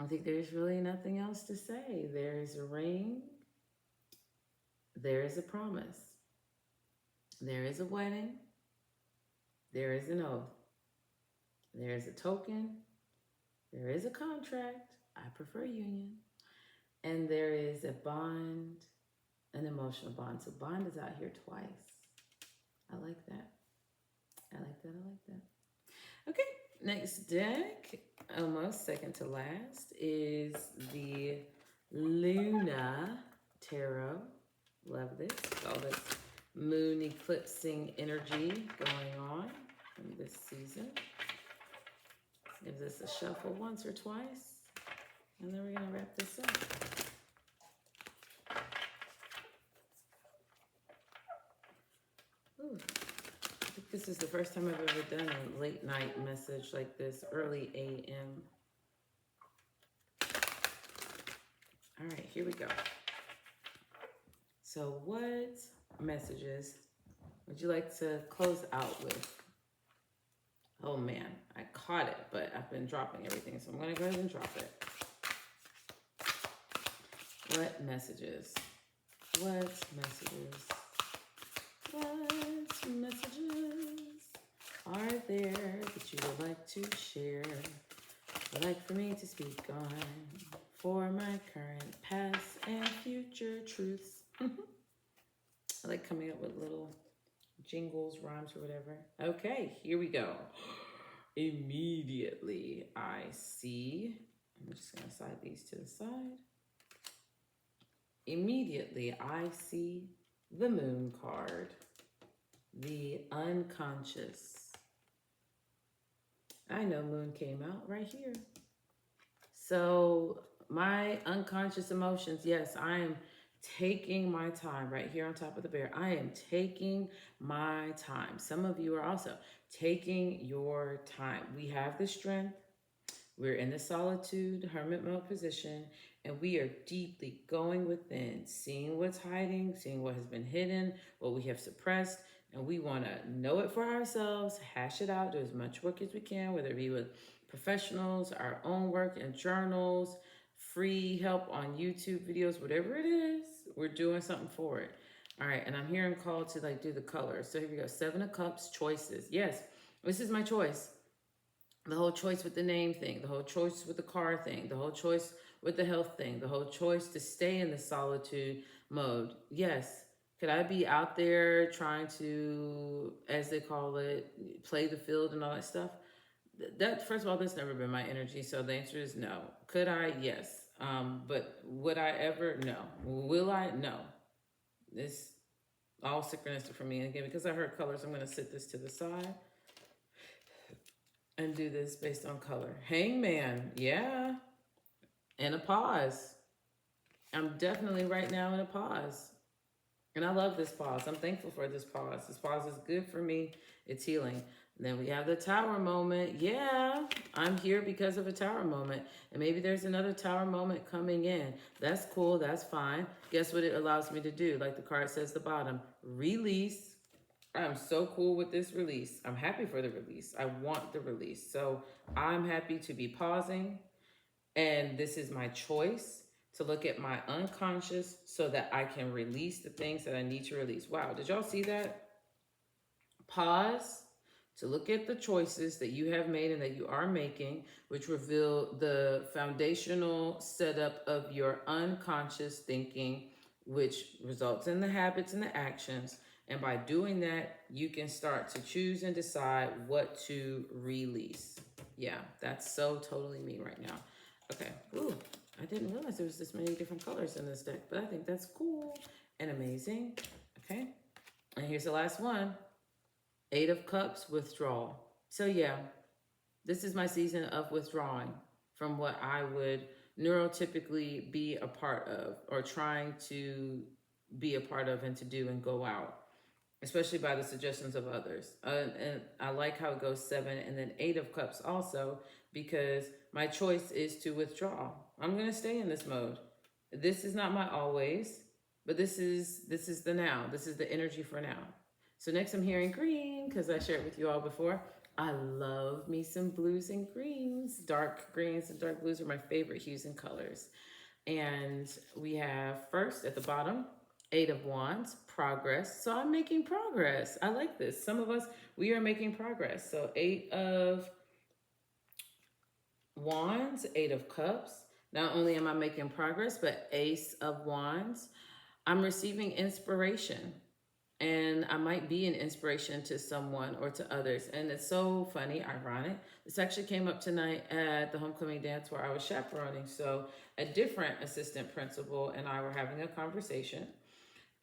I think there's really nothing else to say. There's a ring. There is a promise. There is a wedding. There is an oath. There is a token. There is a contract. I prefer union. And there is a bond, an emotional bond. So bond is out here twice. I like that. I like that. Okay, next deck, almost second to last, is the Luna Tarot. Love this. All this moon eclipsing energy going on in this season. Give this a shuffle once or twice, and then we're going to wrap this up. Ooh. I think this is the first time I've ever done a late night message like this, early AM. All right, here we go. So what messages would you like to close out with? Oh man, I caught it, but I've been dropping everything, so I'm going to go ahead and drop it. What messages? What messages? What messages are there that you would like to share? Would like for me to speak on for my current, past, and future truths? I like coming up with little jingles, rhymes, or whatever. Okay, here we go. Immediately, I see. I'm just going to slide these to the side. Immediately, I see the moon card, the unconscious. I know moon came out right here. So my unconscious emotions, yes, I am taking my time right here on top of the bear. I am taking my time. Some of you are also taking your time. We have the strength. We're in the solitude, hermit mode position, and we are deeply going within, seeing what's hiding, seeing what has been hidden, what we have suppressed, and we want to know it for ourselves, hash it out, do as much work as we can, whether it be with professionals, our own work in journals, free help on YouTube videos, whatever it is, we're doing something for it. All right, and I'm hearing called to do the colors. So here we go, 7 of Cups, choices. Yes, this is my choice. The whole choice with the name thing, the whole choice with the car thing, the whole choice with the health thing, the whole choice to stay in the solitude mode. Yes, Could I be out there trying to, as they call it, play the field and all that stuff? That, first of all, that's never been my energy. So the answer is no. Could I? Yes. But would I ever? No. Will I? No. It's all synchronistic for me. And again, because I heard colors, I'm going to sit this to the side and do this based on color. Hangman, yeah. And a pause. I'm definitely right now in a pause. And I love this pause. I'm thankful for this pause. This pause is good for me. It's healing. And then we have the tower moment. Yeah, I'm here because of a tower moment. And maybe there's another tower moment coming in. That's cool. That's fine. Guess what it allows me to do? Like the card says at the bottom, release. I'm so cool with this release. I'm happy for the release. I want the release. So I'm happy to be pausing. And this is my choice to look at my unconscious so that I can release the things that I need to release. Wow, did y'all see that? Pause to look at the choices that you have made and that you are making, which reveal the foundational setup of your unconscious thinking, which results in the habits and the actions. And by doing that, you can start to choose and decide what to release. Yeah, that's so totally me right now. Okay. Ooh, I didn't realize there was this many different colors in this deck, but I think that's cool and amazing. Okay. And here's the last one. 8 of Cups, withdrawal. So yeah, this is my season of withdrawing from what I would neurotypically be a part of or trying to be a part of and to do and go out, especially by the suggestions of others. And I like how it goes 7 and then 8 of Cups also, because my choice is to withdraw. I'm going to stay in this mode. This is not my always, but this is the now. This is the energy for now. So next I'm hearing green, because I shared with you all before. I love me some blues and greens. Dark greens and dark blues are my favorite hues and colors. And we have first at the bottom, 8 of Wands, progress. So I'm making progress. I like this. Some of us, we are making progress. So 8 of Wands, 8 of Cups. Not only am I making progress, but Ace of Wands. I'm receiving inspiration. And I might be an inspiration to someone or to others. And it's so funny, ironic. This actually came up tonight at the homecoming dance where I was chaperoning. So a different assistant principal and I were having a conversation.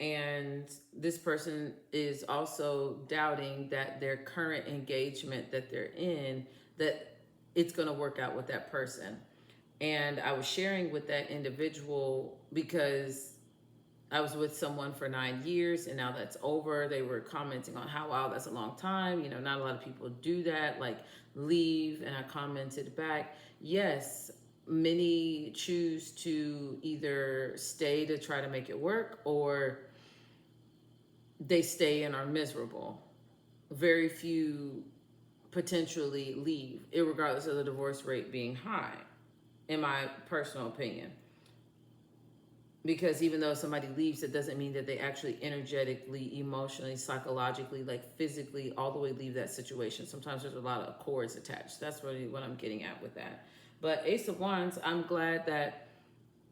And this person is also doubting that their current engagement that they're in, that it's going to work out with that person. And I was sharing with that individual because I was with someone for 9 years and now that's over. They were commenting on how, wow, that's a long time. You know, not a lot of people do that, like leave. And I commented back, yes, many choose to either stay to try to make it work or they stay and are miserable. Very few potentially leave, irregardless of the divorce rate being high, in my personal opinion. Because even though somebody leaves, it doesn't mean that they actually energetically, emotionally, psychologically, like physically, all the way leave that situation. Sometimes there's a lot of cords attached. That's really what I'm getting at with that. But Ace of Wands, I'm glad that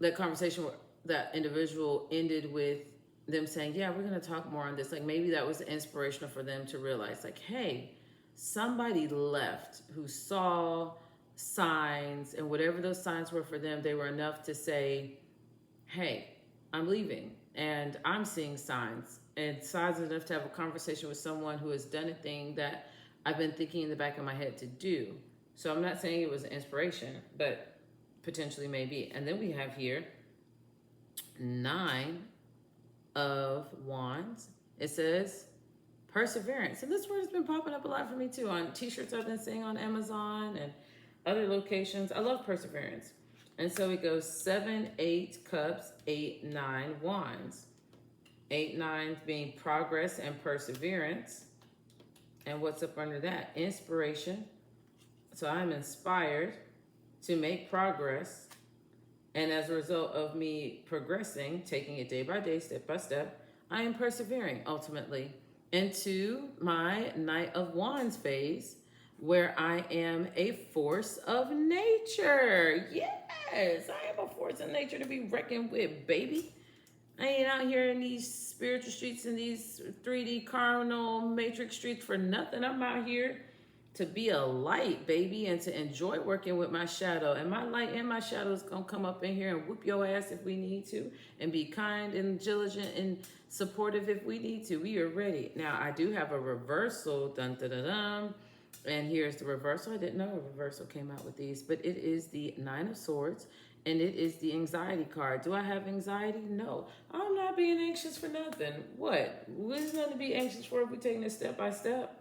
that conversation with that individual ended with them saying, yeah, we're going to talk more on this. Like maybe that was inspirational for them to realize, like, hey, somebody left who saw signs, and whatever those signs were for them, they were enough to say, hey, I'm leaving and I'm seeing signs, and signs enough to have a conversation with someone who has done a thing that I've been thinking in the back of my head to do. So I'm not saying it was an inspiration, but potentially maybe. And then we have here 9 of Wands. It says perseverance. And this word has been popping up a lot for me too on t-shirts I've been seeing on Amazon and other locations. I love perseverance. And so it goes 7, 8 cups, 8, 9 wands. 8, 9 being progress and perseverance. And what's up under that? Inspiration. So I'm inspired to make progress. And as a result of me progressing, taking it day by day, step by step, I am persevering ultimately into my Knight of Wands phase, where I am a force of nature. Yes, I am a force of nature to be reckoned with, baby. I ain't out here in these spiritual streets and these 3D carnal matrix streets for nothing. I'm out here to be a light, baby, and to enjoy working with my shadow. And my light and my shadow is going to come up in here and whoop your ass if we need to, and be kind and diligent and supportive if we need to. We are ready. Now, I do have a reversal. Dun, dun, dun, dun. And here's the reversal. I didn't know a reversal came out with these, but it is the Nine of Swords, and it is the anxiety card. Do I have anxiety? No. I'm not being anxious for nothing. What? There's nothing to be anxious for if we're taking it step by step,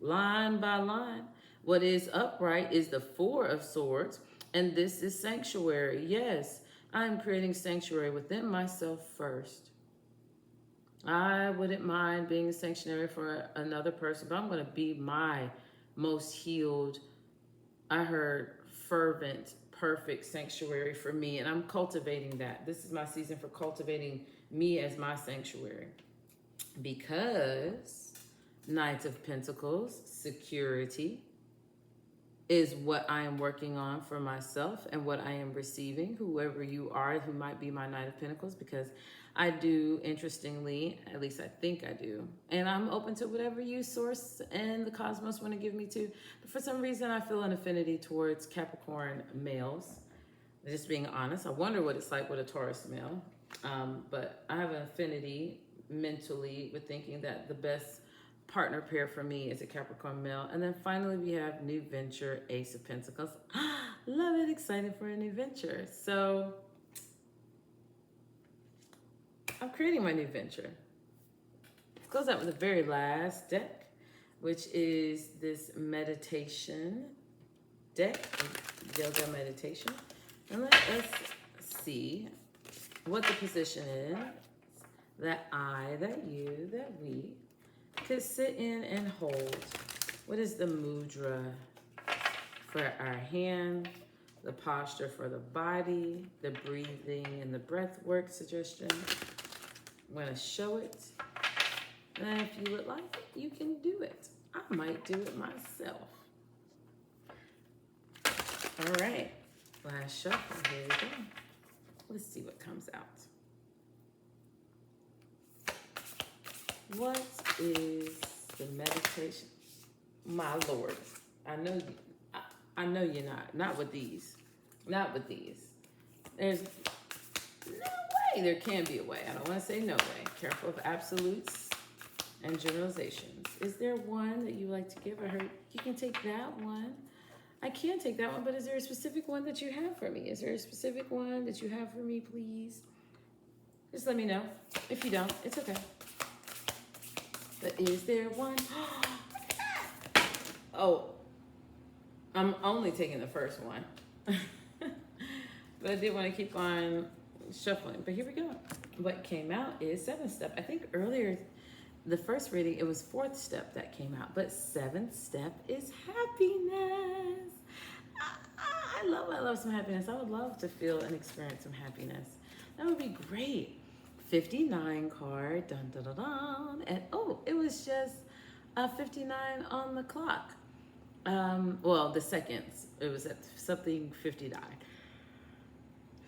line by line. What is upright is the Four of Swords, and this is sanctuary. Yes, I'm creating sanctuary within myself first. I wouldn't mind being a sanctuary for another person, but I'm going to be my most healed, I heard fervent, perfect sanctuary for me, and I'm cultivating that. This is my season for cultivating me as my sanctuary, because Knight of Pentacles, security, is what I am working on for myself and what I am receiving, whoever you are who might be my Knight of Pentacles, because I do, interestingly, at least I think I do, and I'm open to whatever you, source, and the cosmos want to give me to. But for some reason, I feel an affinity towards Capricorn males. Just being honest, I wonder what it's like with a Taurus male. But I have an affinity mentally with thinking that the best partner pair for me is a Capricorn male. And then finally, we have new venture, Ace of Pentacles. Love it, excited for a new venture. So I'm creating my new venture. It goes out with the very last deck, which is this meditation deck, yoga meditation. And let us see what the position is that I, that you, that we could sit in and hold. What is the mudra for our hand, the posture for the body, the breathing and the breath work suggestion? I'm going to show it. And if you would like it, you can do it. I might do it myself. All right. Last shuffle. Here we go. Let's see what comes out. What is the meditation? My Lord. I know you. I know you're not. Not with these. Not with these. There's no way. There can be a way. I don't want to say no way. Careful of absolutes and generalizations. Is there one that you like to give? I heard you can take that one. I can take that one, but is there a specific one that you have for me? Is there a specific one that you have for me, please? Just let me know. If you don't, it's okay. But is there one? Oh, I'm only taking the first one. But I did want to keep on shuffling. But here we go. What came out is 7th step. I think earlier, the first reading, it was 4th step that came out. But 7th step is happiness. I love some happiness. I would love to feel and experience some happiness. That would be great. 59 card, dun dun dun dun, and oh, it was just 59 on the clock. Well, the seconds, it was at something 59. I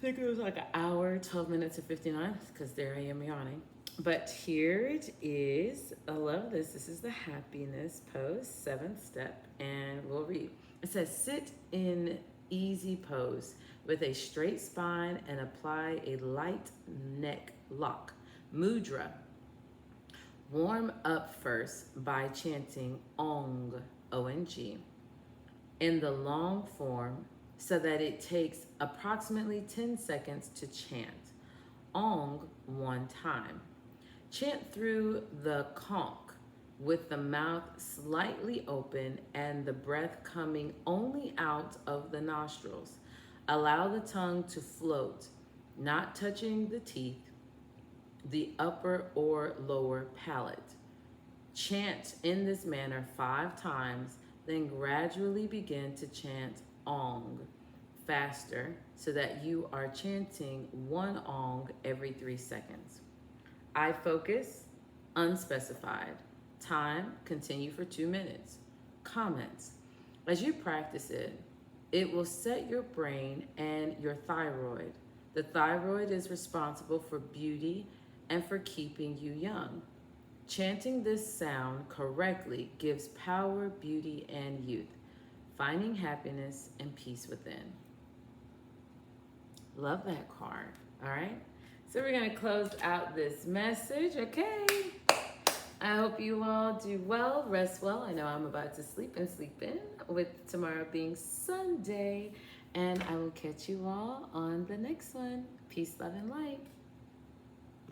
think it was like an hour, 12 minutes and 59, because there I am yawning. But here it is. I love this. This is the happiness pose, 7th step, and we'll read. It says, sit in easy pose with a straight spine and apply a light neck lock. Mudra. Warm up first by chanting Ong, O-N-G, in the long form so that it takes approximately 10 seconds to chant. Ong 1 time. Chant through the conch with the mouth slightly open and the breath coming only out of the nostrils. Allow the tongue to float, not touching the teeth, the upper or lower palate. Chant in this manner 5 times, then gradually begin to chant Ong faster so that you are chanting 1 Ong every 3 seconds. Eye focus, unspecified. Time, continue for 2 minutes. Comments. As you practice it, it will set your brain and your thyroid. The thyroid is responsible for beauty and for keeping you young. Chanting this sound correctly gives power, beauty, and youth, finding happiness and peace within. Love that card. All right. So we're going to close out this message. Okay. I hope you all do well, rest well. I know I'm about to sleep and sleep in, with tomorrow being Sunday. And I will catch you all on the next one. Peace, love, and light.